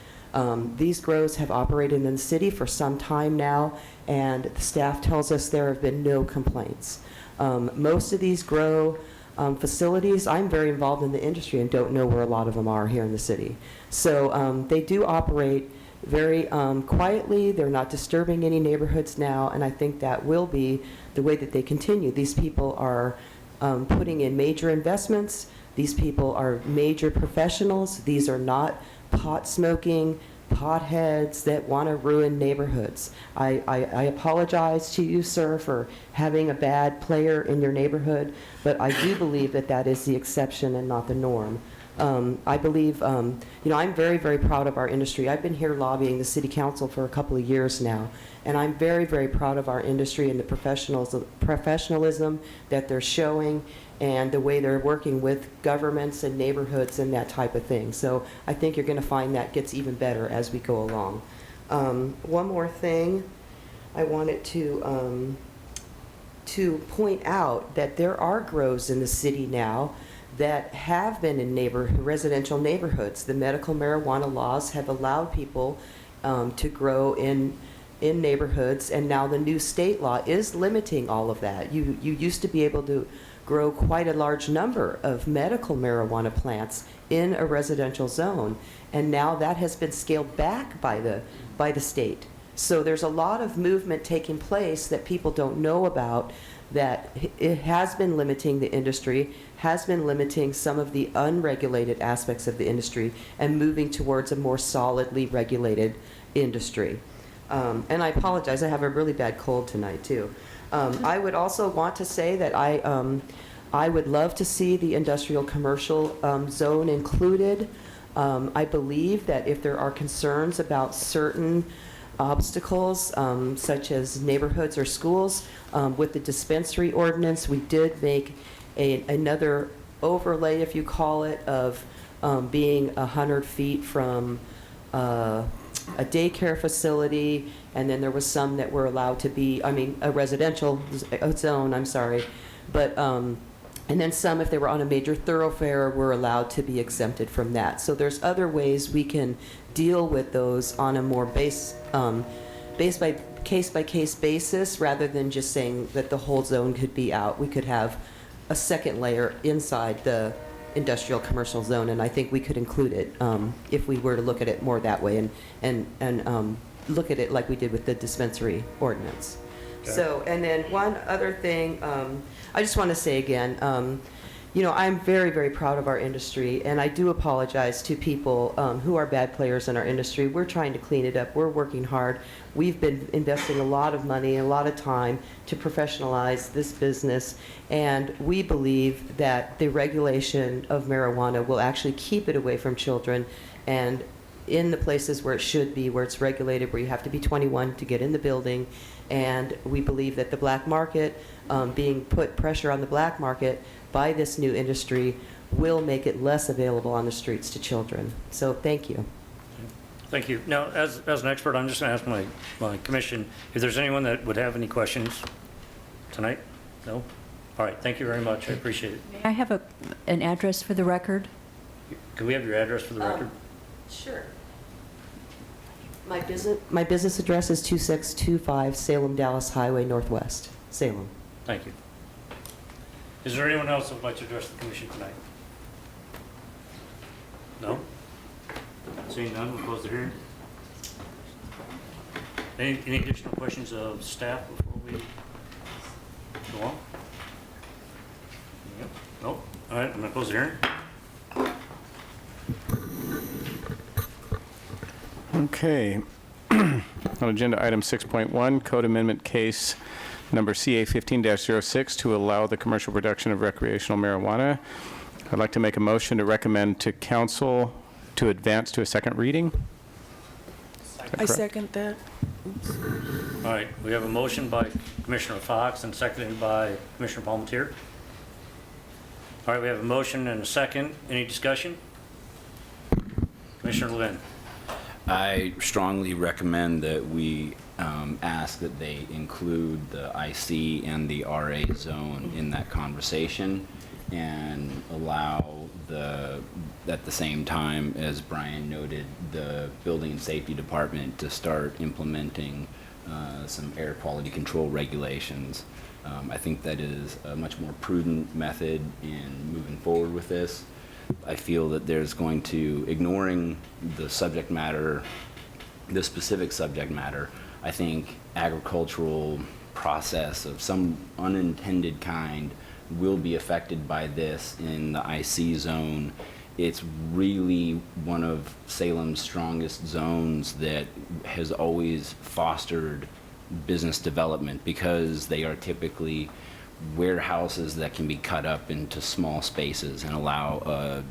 These grows have operated in the city for some time now, and the staff tells us there have been no complaints. Most of these grow facilities, I'm very involved in the industry and don't know where a lot of them are here in the city. So they do operate very quietly. They're not disturbing any neighborhoods now, and I think that will be the way that they continue. These people are putting in major investments. These people are major professionals. These are not pot-smoking potheads that want to ruin neighborhoods. I apologize to you, sir, for having a bad player in your neighborhood, but I do believe that that is the exception and not the norm. I believe, I'm very, very proud of our industry. I've been here lobbying the city council for a couple of years now, and I'm very, very proud of our industry and the professionalism that they're showing and the way they're working with governments and neighborhoods and that type of thing. So I think you're going to find that gets even better as we go along. One more thing, I wanted to point out that there are grows in the city now that have been in residential neighborhoods. The medical marijuana laws have allowed people to grow in neighborhoods, and now the new state law is limiting all of that. You used to be able to grow quite a large number of medical marijuana plants in a residential zone, and now that has been scaled back by the state. So there's a lot of movement taking place that people don't know about, that it has been limiting the industry, has been limiting some of the unregulated aspects of the industry, and moving towards a more solidly regulated industry. And I apologize, I have a really bad cold tonight too. I would also want to say that I would love to see the industrial commercial zone included. I believe that if there are concerns about certain obstacles, such as neighborhoods or schools, with the dispensary ordinance, we did make another overlay, if you call it, of being 100 feet from a daycare facility, and then there was some that were allowed to be, a residential zone, I'm sorry, but, and then some, if they were on a major thoroughfare, were allowed to be exempted from that. So there's other ways we can deal with those on a more case-by-case basis, rather than just saying that the whole zone could be out. We could have a second layer inside the industrial commercial zone, and I think we could include it if we were to look at it more that way, and look at it like we did with the dispensary ordinance. Okay. So, and then one other thing, I just want to say again, I'm very, very proud of our industry, and I do apologize to people who are bad players in our industry. We're trying to clean it up. We're working hard. We've been investing a lot of money and a lot of time to professionalize this business, and we believe that the regulation of marijuana will actually keep it away from children and in the places where it should be, where it's regulated, where you have to be 21 to get in the building. And we believe that the black market, being put pressure on the black market by this new industry, will make it less available on the streets to children. So thank you. Thank you. Now, as an expert, I'm just going to ask my commission if there's anyone that would have any questions tonight? No? All right, thank you very much. I appreciate it. May I have an address for the record? Can we have your address for the record? Sure. My business address is 2625 Salem Dallas Highway Northwest, Salem. Thank you. Is there anyone else that would like to address the commission tonight? No? Seeing none, we'll close the hearing. Any additional questions of staff before we go on? Yep. Nope. All right, I'm going to close the hearing. Okay. On agenda item 6.1, code amendment case number CA 15-06 to allow the commercial production of recreational marijuana. I'd like to make a motion to recommend to council to advance to a second reading. I second that. All right, we have a motion by Commissioner Fox and seconded by Commissioner Palmetier. All right, we have a motion and a second. Any discussion? Commissioner Levin. I strongly recommend that we ask that they include the IC and the RA zone in that conversation and allow at the same time, as Brian noted, the Building and Safety Department to start implementing some air quality control regulations. I think that is a much more prudent method in moving forward with this. I feel that there's going to, ignoring the subject matter, the specific subject matter, I think agricultural process of some unintended kind will be affected by this in the IC zone. It's really one of Salem's strongest zones that has always fostered business development because they are typically warehouses that can be cut up into small spaces and allow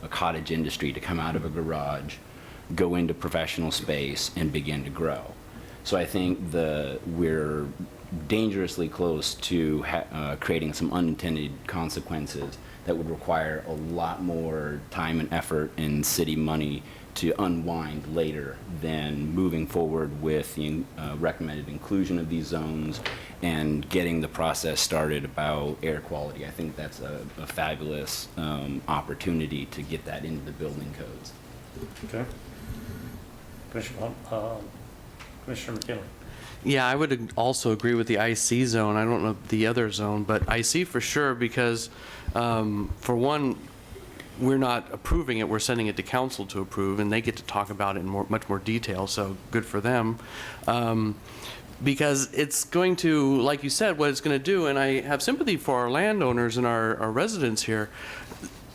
a cottage industry to come out of a garage, go into professional space, and begin to grow. So I think we're dangerously close to creating some unintended consequences that would require a lot more time and effort and city money to unwind later than moving forward with the recommended inclusion of these zones and getting the process started about air quality. I think that's a fabulous opportunity to get that into the building codes. Okay. Commissioner McKinley. Yeah, I would also agree with the IC zone. I don't know the other zone, but IC for sure because, for one, we're not approving it, we're sending it to council to approve, and they get to talk about it in much more detail, so good for them. Because it's going to, like you said, what it's going to do, and I have sympathy for our landowners and our residents here,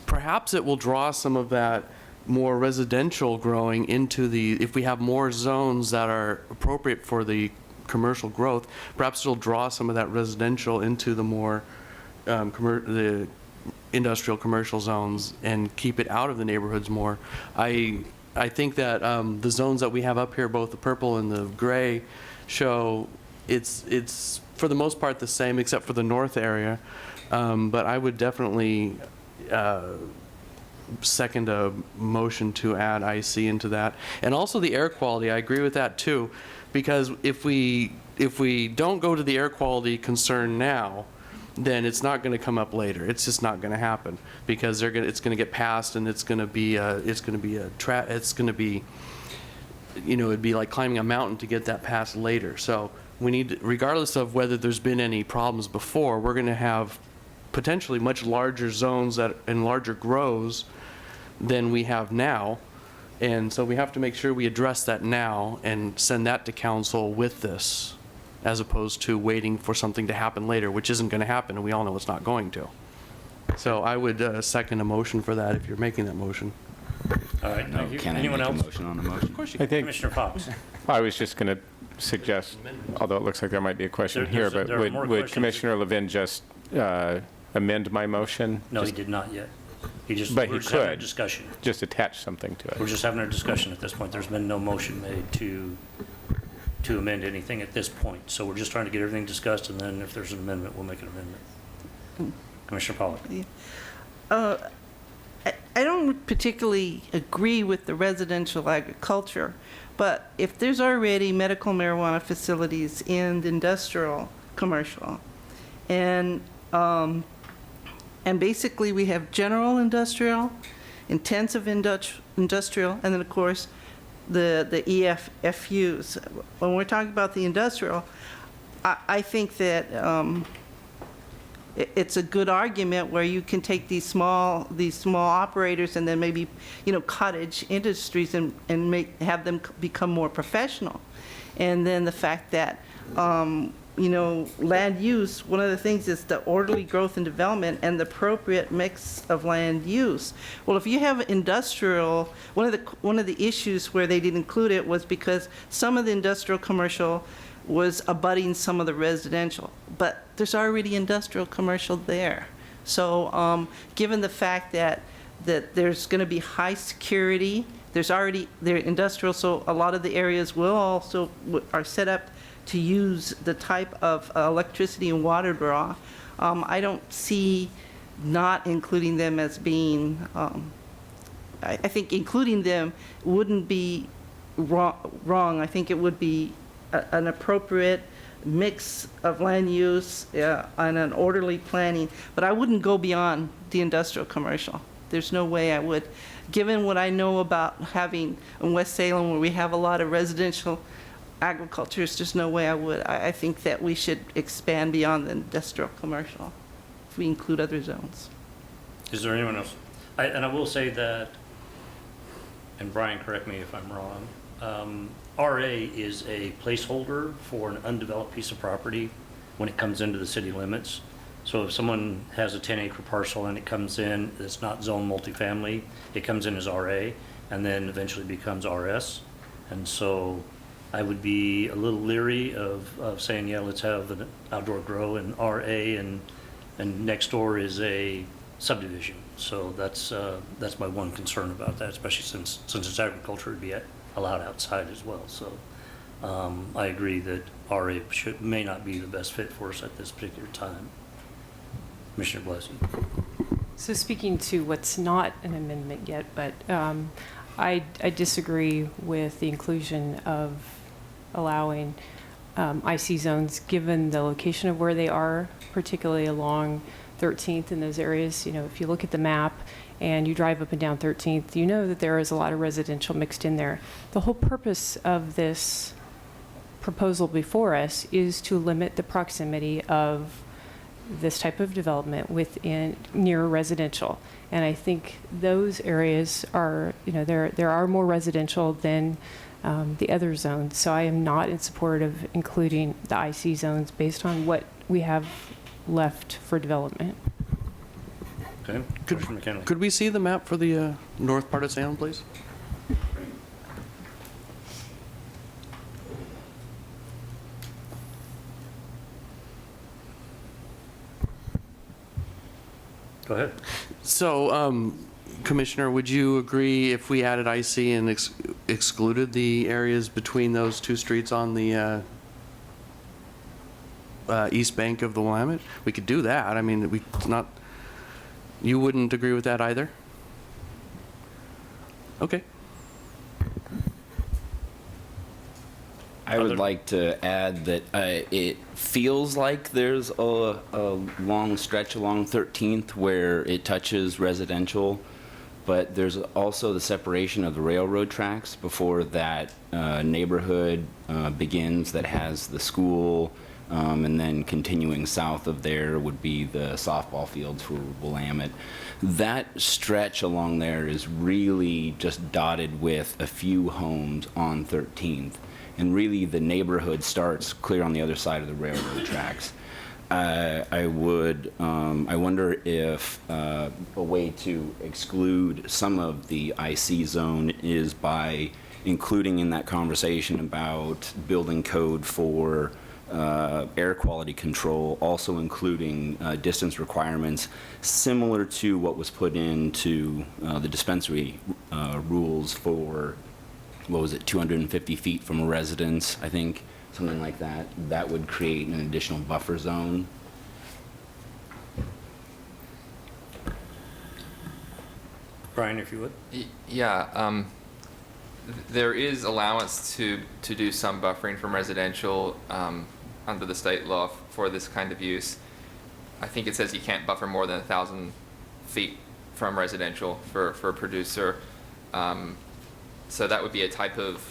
perhaps it will draw some of that more residential growing into if we have more zones that are appropriate for the commercial growth, perhaps it'll draw some of that residential into the more the industrial commercial zones and keep it out of the neighborhoods more. I think that the zones that we have up here, both the purple and the gray, show it's for the most part the same except for the north area, but I would definitely second a motion to add IC into that. And also the air quality, I agree with that too, because if we don't go to the air quality concern now, then it's not going to come up later. It's just not going to happen because it's going to get passed and it'd be like climbing a mountain to get that passed later. So we need, regardless of whether there's been any problems before, we're going to have potentially much larger zones and larger grows than we have now. And so we have to make sure we address that now and send that to council with this, as opposed to waiting for something to happen later, which isn't going to happen, and we all know it's not going to. So I would second a motion for that if you're making that motion. All right, thank you. Can Anyone I make else? a motion on the motion? Of course you can. Commissioner Fox. I was just going to suggest, although it looks like there might be a question here, but there are more would questions. Commissioner Levin just amend my motion? No, he did not yet. He just, But we're he just having a could. discussion. Just attach something to We're it. just having a discussion at this point. There's been no motion made to amend anything at this point. So we're just trying to get everything discussed, and then if there's an amendment, we'll make an amendment. Commissioner Pollak. I don't particularly agree with the residential agriculture, but if there's already medical marijuana facilities in the industrial commercial, and basically we have general industrial, intensive industrial, and then of course the EFFUs. When we're talking about the industrial, I think that it's a good argument where you can take these small operators and then maybe, cottage industries and have them become more professional. And then the fact that, land use, one of the things is the orderly growth and development and the appropriate mix of land use. Well, if you have industrial, one of the issues where they didn't include it was because some of the industrial commercial was abutting some of the residential, but there's already industrial commercial there. So given the fact that there's going to be high security, they're industrial, so a lot of the areas will also are set up to use the type of electricity and water draw. I don't see not including them as being, I think including them wouldn't be wrong. I think it would be an appropriate mix of land use and an orderly planning, but I wouldn't go beyond the industrial commercial. There's no way I would. Given what I know about having in West Salem where we have a lot of residential agriculture, there's just no way I would. I think that we should expand beyond the industrial commercial if we include other zones. Is there anyone else? And I will say that, and Brian, correct me if I'm wrong, RA is a placeholder for an undeveloped piece of property when it comes into the city limits. So if someone has a 10-acre parcel and it comes in, it's not zone multifamily, it comes in as RA and then eventually becomes RS. And so I would be a little leery of saying, yeah, let's have an outdoor grow in RA and next door is a subdivision. So that's my one concern about that, especially since it's agriculture, it'd be allowed outside as well. So I agree that RA may not be the best fit for us at this particular time. Commissioner Blasi. So speaking to what's not an amendment yet, but I disagree with the inclusion of allowing IC zones given the location of where they are, particularly along 13th in those areas. If you look at the map and you drive up and down 13th, you know that there is a lot of residential mixed in there. The whole purpose of this proposal before us is to limit the proximity of this type of development near residential. And I think those areas are, there are more residential than the other zones. So I am not in support of including the IC zones based on what we have left for development. Okay. Commissioner McKinley. Could we see the map for the north part of Salem, please? Go ahead. So, Commissioner, would you agree if we added IC and excluded the areas between those two streets on the east bank of the Willamette? We could do that. I mean, you wouldn't agree with that either? Okay. I would like to add that it feels like there's a long stretch along 13th where it touches residential, but there's also the separation of the railroad tracks before that neighborhood begins that has the school, and then continuing south of there would be the softball fields for Willamette. That stretch along there is really just dotted with a few homes on 13th. And really the neighborhood starts clear on the other side of the railroad tracks. I wonder if a way to exclude some of the IC zone is by including in that conversation about building code for air quality control, also including distance requirements, similar to what was put into the dispensary rules for, what was it, 250 feet from a residence, I think, something like that. That would create an additional buffer zone. Brian, if you would. Yeah, there is allowance to do some buffering from residential under the state law for this kind of use. I think it says you can't buffer more than 1,000 feet from residential for a producer. So that would be a type of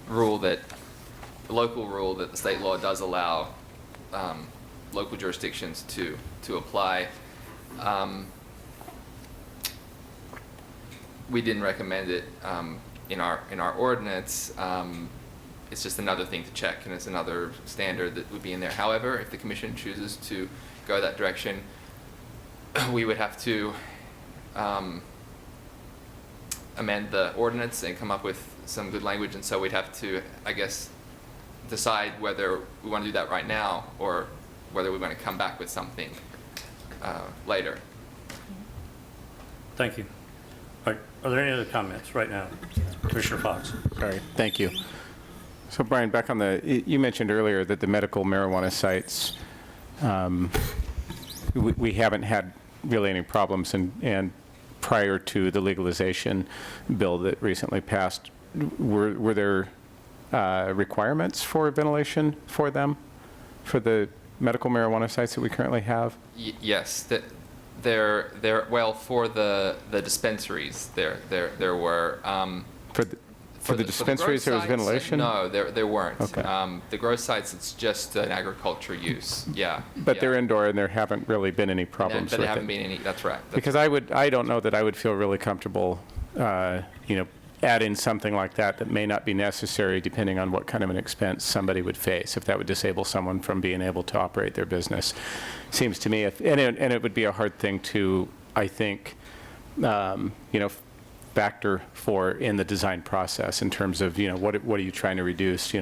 rule that, the local rule that the state law does allow local jurisdictions to apply. We didn't recommend it in our ordinance. It's just another thing to check, and it's another standard that would be in there. However, if the commission chooses to go that direction, we would have to amend the ordinance and come up with some good language, and so we'd have to, I guess, decide whether we want to do that right now or whether we want to come back with something later. Thank you. All right, are there any other comments right now? Commissioner Fox. Sorry, thank you. So Brian, back on you mentioned earlier that the medical marijuana sites, we haven't had really any problems, and prior to the legalization bill that recently passed, were there requirements for ventilation for them, for the medical marijuana sites that we currently have? Yes, they're well, for the dispensaries there were. For the dispensaries, there was ventilation? No, there weren't. Okay. The grow sites, it's just an agriculture use. Yeah. But yeah. they're indoor, and there haven't really been any problems But with there haven't it. been any. That's right. Because I don't know that I would feel really comfortable, adding something like that may not be necessary depending on what kind of an expense somebody would face, if that would disable someone from being able to operate their business. Seems to me, and it would be a hard thing to, I think, factor for in the design process in terms of, what are you trying to reduce,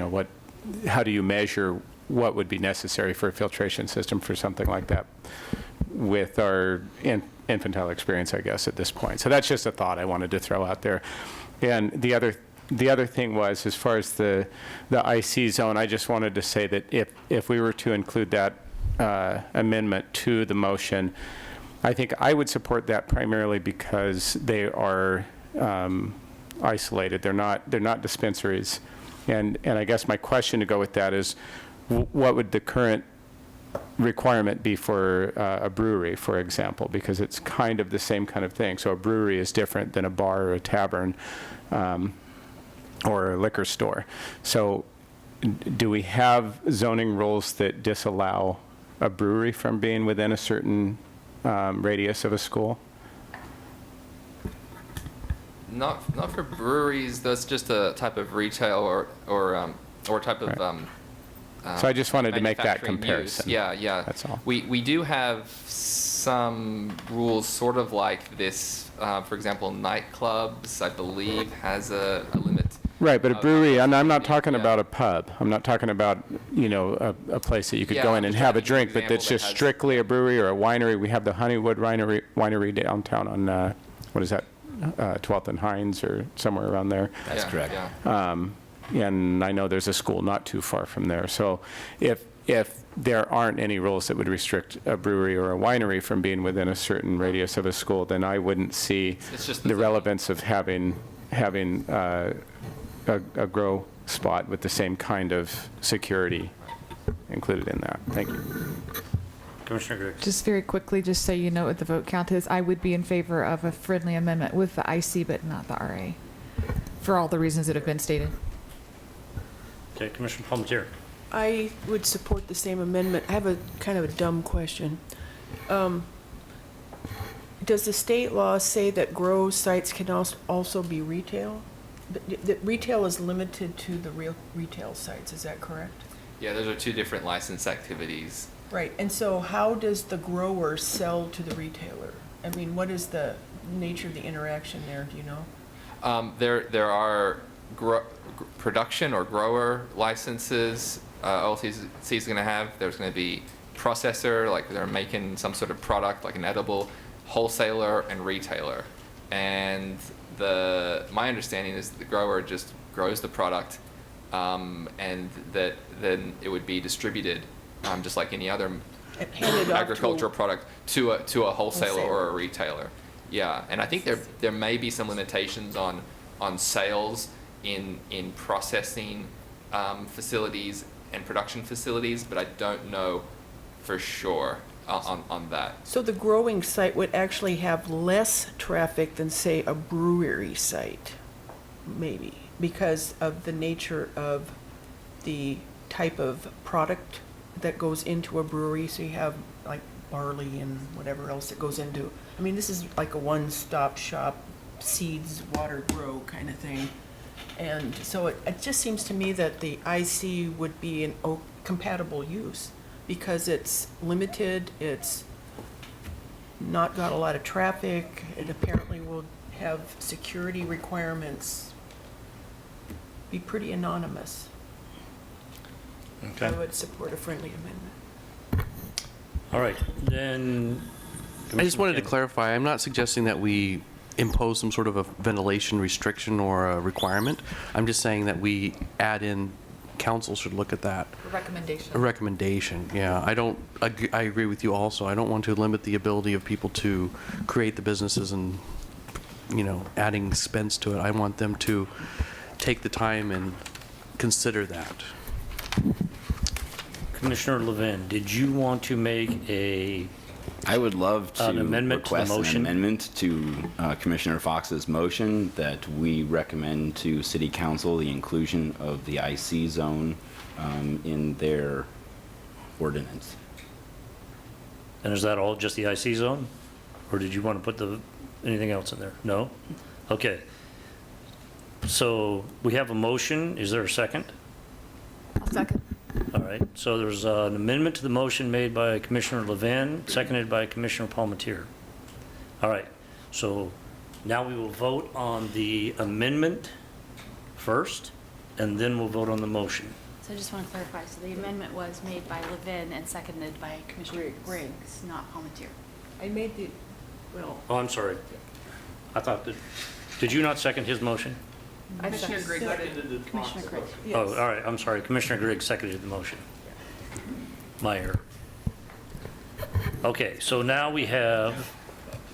how do you measure what would be necessary for a filtration system for something like that with our infantile experience, I guess, at this point. So that's just a thought I wanted to throw out there. And the other thing was, as far as the IC zone, I just wanted to say that if we were to include that amendment to the motion, I think I would support that primarily because they are isolated. They're not dispensaries. And I guess my question to go with that is, what would the current requirement be for a brewery, for example? Because it's kind of the same kind of thing. So a brewery is different than a bar or a tavern or a liquor store. So do we have zoning rules that disallow a brewery from being within a certain radius of a school? Not for breweries. That's just a type of retail or type of. Right. So I just wanted to make that comparison. Use. Yeah. That's all. We do have some rules sort of like this. For example, nightclubs, I believe, has a limit. Right, but a brewery, I'm not talking about a pub. I'm not talking about, a place that you could go in and have a drink, but that's just strictly a brewery or a winery. We have the Honeywood Winery downtown on, what is that, 12th and Hines or somewhere around there. That's correct. Yeah. And I know there's a school not too far from there. So if there aren't any rules that would restrict a brewery or a winery from being within a certain radius of a school, then I wouldn't see It's just the relevance of having a grow spot with the same kind of security included in that. Thank you. Commissioner Griggs. Just very quickly, just so you know what the vote count is, I would be in favor of a friendly amendment with the IC but not the RA, for all the reasons that have been stated. Okay, Commissioner Palmetier. I would support the same amendment. I have a kind of a dumb question. Does the state law say that grow sites can also be retail? That retail is limited to the real retail sites, is that correct? Yeah, those are two different license activities. Right, and so how does the grower sell to the retailer? I mean, what is the nature of the interaction there, do you know? There are production or grower licenses OLTC is going to have. There's going to be processor, like they're making some sort of product, like an edible, wholesaler, and retailer. And my understanding is the grower just grows the product, and that then it would be distributed just like any other agricultural product to a wholesaler or a retailer. Yeah, and I think there may be some limitations on sales in processing facilities and production facilities, but I don't know for sure on that. So the growing site would actually have less traffic than, say, a brewery site, maybe, because of the nature of the type of product that goes into a brewery. So you have like barley and whatever else that goes into. I mean, this is like a one-stop shop, seeds, water, grow kind of thing. And so it just seems to me that the IC would be an compatible use because it's limited, it's not got a lot of traffic, it apparently will have security requirements, be pretty anonymous. Okay. I would support a friendly amendment. All right, then. I just wanted to Commissioner clarify, I'm not suggesting that we impose some sort of a ventilation restriction or a requirement. I'm just saying that we add in, council should look at that. A recommendation. A recommendation, yeah. I agree with you also. I don't want to limit the ability of people to create the businesses and, adding expense to it. I want them to take the time and consider that. Commissioner Levin, did you want to make I would love to an amendment to the request an motion? amendment to Commissioner Fox's motion that we recommend to City Council the inclusion of the IC zone in their ordinance. And is that all just the IC zone? Or did you want to put anything else in there? No? Okay. So we have a motion. Is there a second? I'll second. All right. So there's an amendment to the motion made by Commissioner Levin, seconded by Commissioner Palmatier. All right. So now we will vote on the amendment first, and then we'll vote on the motion. So I just want to clarify, so the amendment was made by Levin and seconded by Commissioner Griggs, not Palmatier. I made the, well, Oh, I'm sorry. I thought that, did you not second his motion? Commissioner Griggs. Commissioner Griggs. Oh, all right, I'm sorry. Commissioner Griggs seconded the motion. My error. Okay, so now we have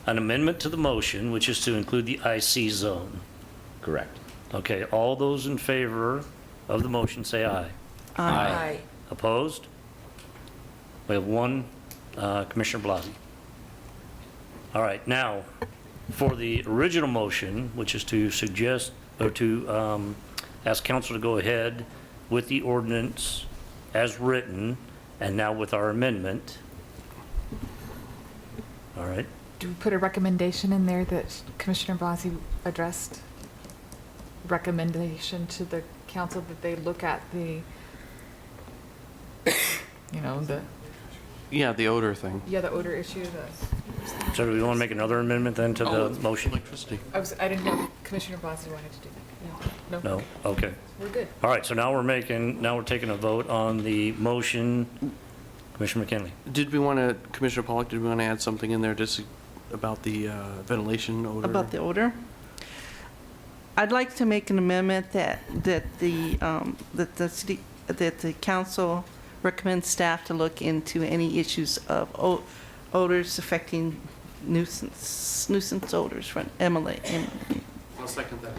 an amendment to the motion, which is to include the IC zone. Correct. Okay, all those in favor of the motion say aye. aye. Opposed? We have one, Commissioner Blasi. All right, now, for the original motion, which is to suggest, or to ask council to go ahead with the ordinance as written, and now with our amendment. All right, Do we put a recommendation in there that Commissioner Blasi addressed? Recommendation to the council that they look at the, Yeah, the odor thing. the odor issue, so do we want to make another amendment then to the motion? Electricity. I didn't know Commissioner Blasi wanted to do that. No? Okay. We're good. All right, so now we're taking a vote on the motion. Commissioner McKinley. Commissioner Pollock, did we want to add something in there just about the ventilation odor? About the odor? I'd like to make an amendment that the council recommends staff to look into any issues of odors affecting nuisance odors from Emily. I'll second that.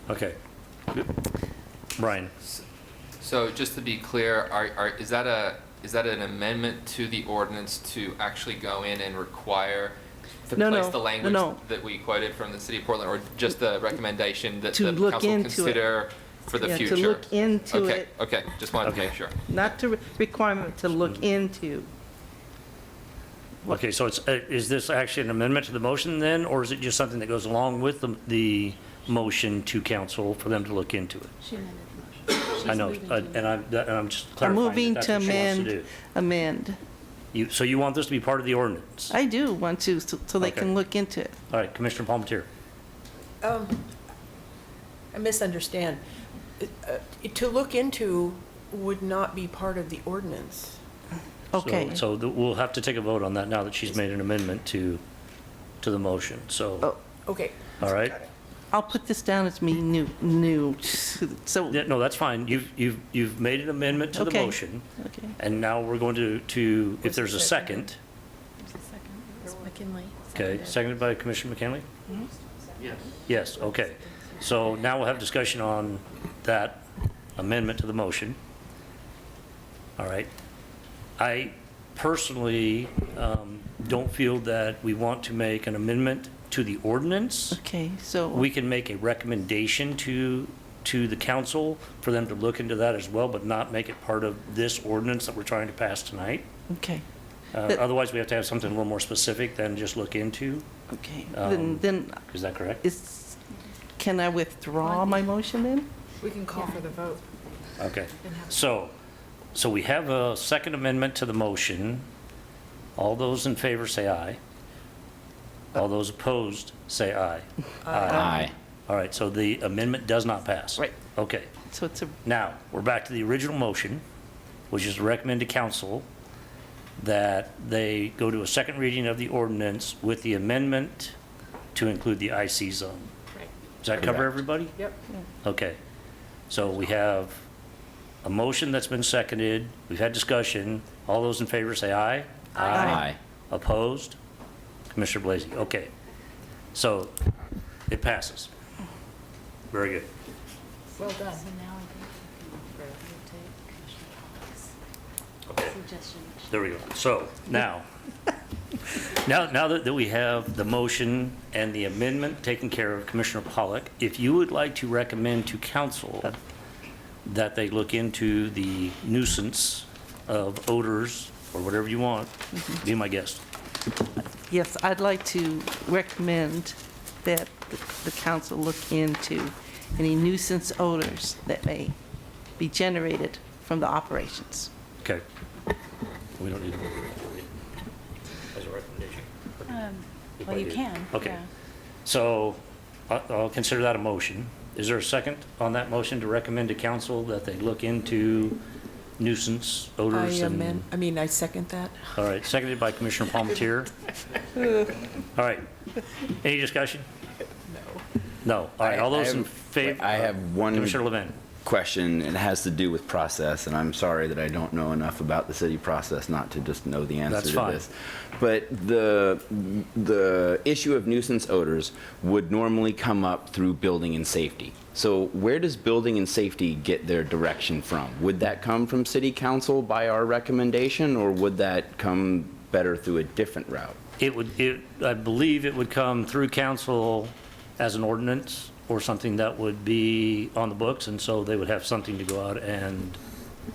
Okay. Brian. So just to be clear, is that an amendment to the ordinance to actually go in and require to place the language that we quoted from the city of Portland, or just the recommendation that the council consider for the future? To look into it. Okay, just wanted to make sure. Not to requirement, to look into. Okay, so is this actually an amendment to the motion then, or is it just something that goes along with the motion to council for them to look into it? She amended the motion. I know, and I'm just I'm clarifying moving that to that's what she wants to do. amend. So you want this to be part of the ordinance? I do want to, so they Okay. can look into it. All right, Commissioner Palmatier. I misunderstand. To look into would not be part of the ordinance. Okay. So we'll have to take a vote on that now that she's made an amendment to the motion, so, Oh, Okay. all right? I'll put this down as me new, so, Yeah, no, that's fine. You've made an amendment to the Okay. motion, okay. and now we're going to, if there's a second, McKinley. okay, seconded by Commissioner McKinley? Yes, okay. So now we'll have discussion on that amendment to the motion. All right. I personally don't feel that we want to make an amendment to the ordinance. Okay, so. We can make a recommendation to the council for them to look into that as well, but not make it part of this ordinance that we're trying to pass tonight. Okay, But- Otherwise, we have to have something a little more specific than just look into. okay. Um, Then Is that correct? can I withdraw my motion then? We can call for the vote. Okay. So we have a second amendment to the motion. All those in favor say aye. All those opposed say aye. Aye. All right, so the amendment does not pass. Right. Okay. So it's a, Now, we're back to the original motion, which is to recommend to council that they go to a second reading of the ordinance with the amendment to include the IC zone. Right. Does that cover Correct. everybody? Yep. Okay. So we have a motion that's been seconded. We've had discussion. All those in favor say aye. Aye. Opposed? Commissioner Blasey. Okay. So it passes. Very good. Well done. So now I think you can take Commissioner Pollock's Okay. suggestion. There we go. So now, now that we have the motion and the amendment taken care of, Commissioner Pollock, if you would like to recommend to council that they look into the nuisance of odors or whatever you want, be my guest. yes, I'd like to recommend that the council look into any nuisance odors that may be generated from the operations. Okay. We don't need to vote as a recommendation. If Well, I you do. can. Okay. Yeah. So I'll consider that a motion. Is there a second on that motion to recommend to council that they look into nuisance odors? I second that. All right, seconded by Commissioner Palmetier. All right. Any discussion? No. No. All right, all those in favor? I have one Commissioner Levin. question. It has to do with process, and I'm sorry that I don't know enough about the city process not to just know the answer That's to fine. this. But the issue of nuisance odors would normally come up through building and safety. So where does building and safety get their direction from? Would that come from city council by our recommendation, or would that come better through a different route? I believe it would come through council as an ordinance or something that would be on the books, and so they would have something to go out and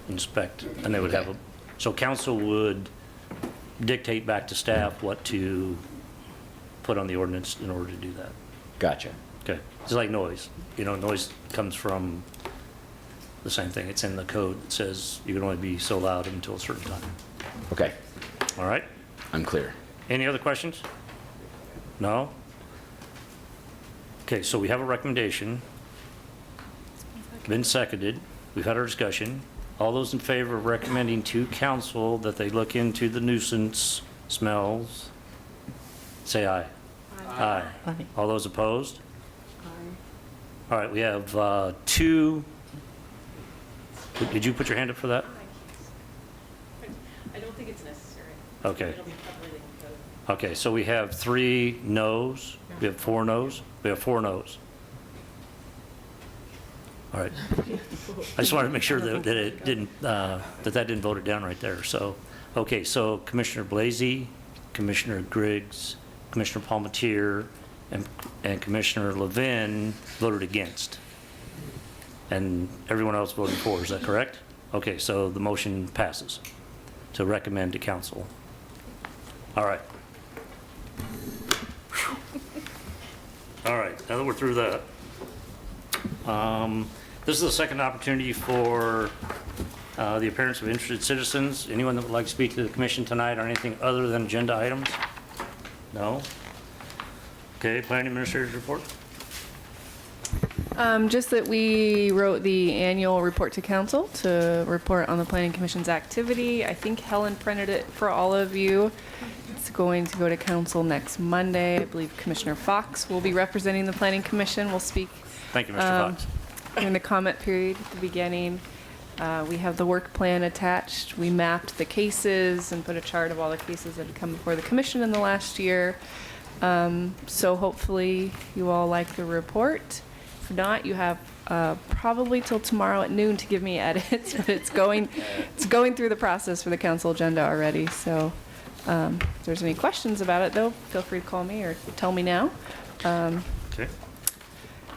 inspect, and they would have so council would dictate back to staff what to put on the ordinance in order to do that. Gotcha. Okay. It's like noise. Noise comes from the same thing. It's in the code. It says you can only be so loud until a certain time. Okay, All right? I'm clear. Any other questions? No? Okay, so we have a recommendation. Been seconded. We've had our discussion. All those in favor of recommending to council that they look into the nuisance smells, say aye. Aye. Aye. All those opposed? All right, we have two. Did you put your hand up for that? I don't think it's necessary. Okay. It'll be covered in code. Okay, so we have 3 noes. We have 4 noes. We have 4 noes. All right. I just wanted to make sure that it didn't, that didn't vote it down right there. So, okay, so Commissioner Blasey, Commissioner Griggs, Commissioner Palmetier, and Commissioner Levin voted against. And everyone else voted for, is that correct? Okay, so the motion passes to recommend to council. All right. All right, now that we're through that, this is the second opportunity for the appearance of interested citizens. Anyone that would like to speak to the commission tonight on anything other than agenda items? No? Okay, planning administrator's report. Just that we wrote the annual report to council to report on the planning commission's activity. I think Helen printed it for all of you. It's going to go to council next Monday. I believe Commissioner Fox will be representing the planning commission. We'll speak Thank you, Mr. Fox. in the comment period at the beginning. We have the work plan attached. We mapped the cases and put a chart of all the cases that had come before the commission in the last year. So hopefully you all like the report. If not, you have probably till tomorrow at noon to give me edits, but it's going through the process for the council agenda already. So if there's any questions about it, though, feel free to call me or tell me now. Okay.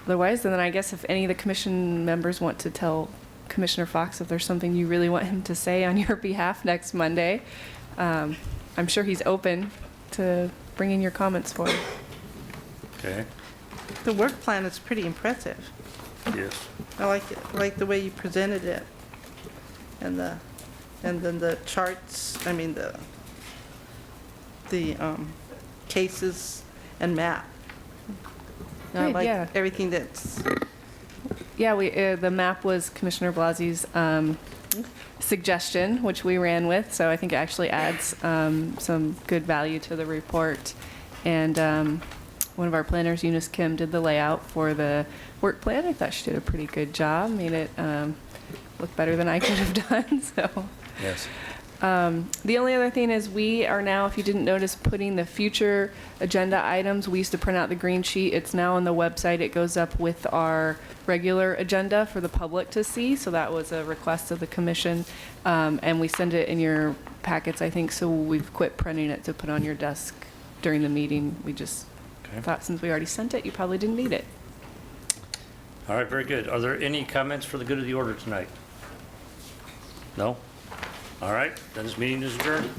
Otherwise, then I guess if any of the commission members want to tell Commissioner Fox if there's something you really want him to say on your behalf next Monday, I'm sure he's open to bringing your comments forward. Okay. The work plan is pretty impressive. Yes. I like it, I like the way you presented it. And then the charts, I mean, the cases and map. I Great, like yeah. everything that's, Yeah, the map was Commissioner Blasie's suggestion, which we ran with, so I think it actually adds some good value to the report. And one of our planners, Eunice Kim, did the layout for the work plan. I thought she did a pretty good job, made it look better than I could have done, so. Yes. The only other thing is we are now, if you didn't notice, putting the future agenda items. We used to print out the green sheet. It's now on the website. It goes up with our regular agenda for the public to see. So that was a request of the commission. And we send it in your packets, I think. So we've quit printing it to put on your desk during the meeting. We just thought since we already sent it, you probably didn't need it. All right, very good. Are there any comments for the good of the order tonight? No? All right, then this meeting is adjourned.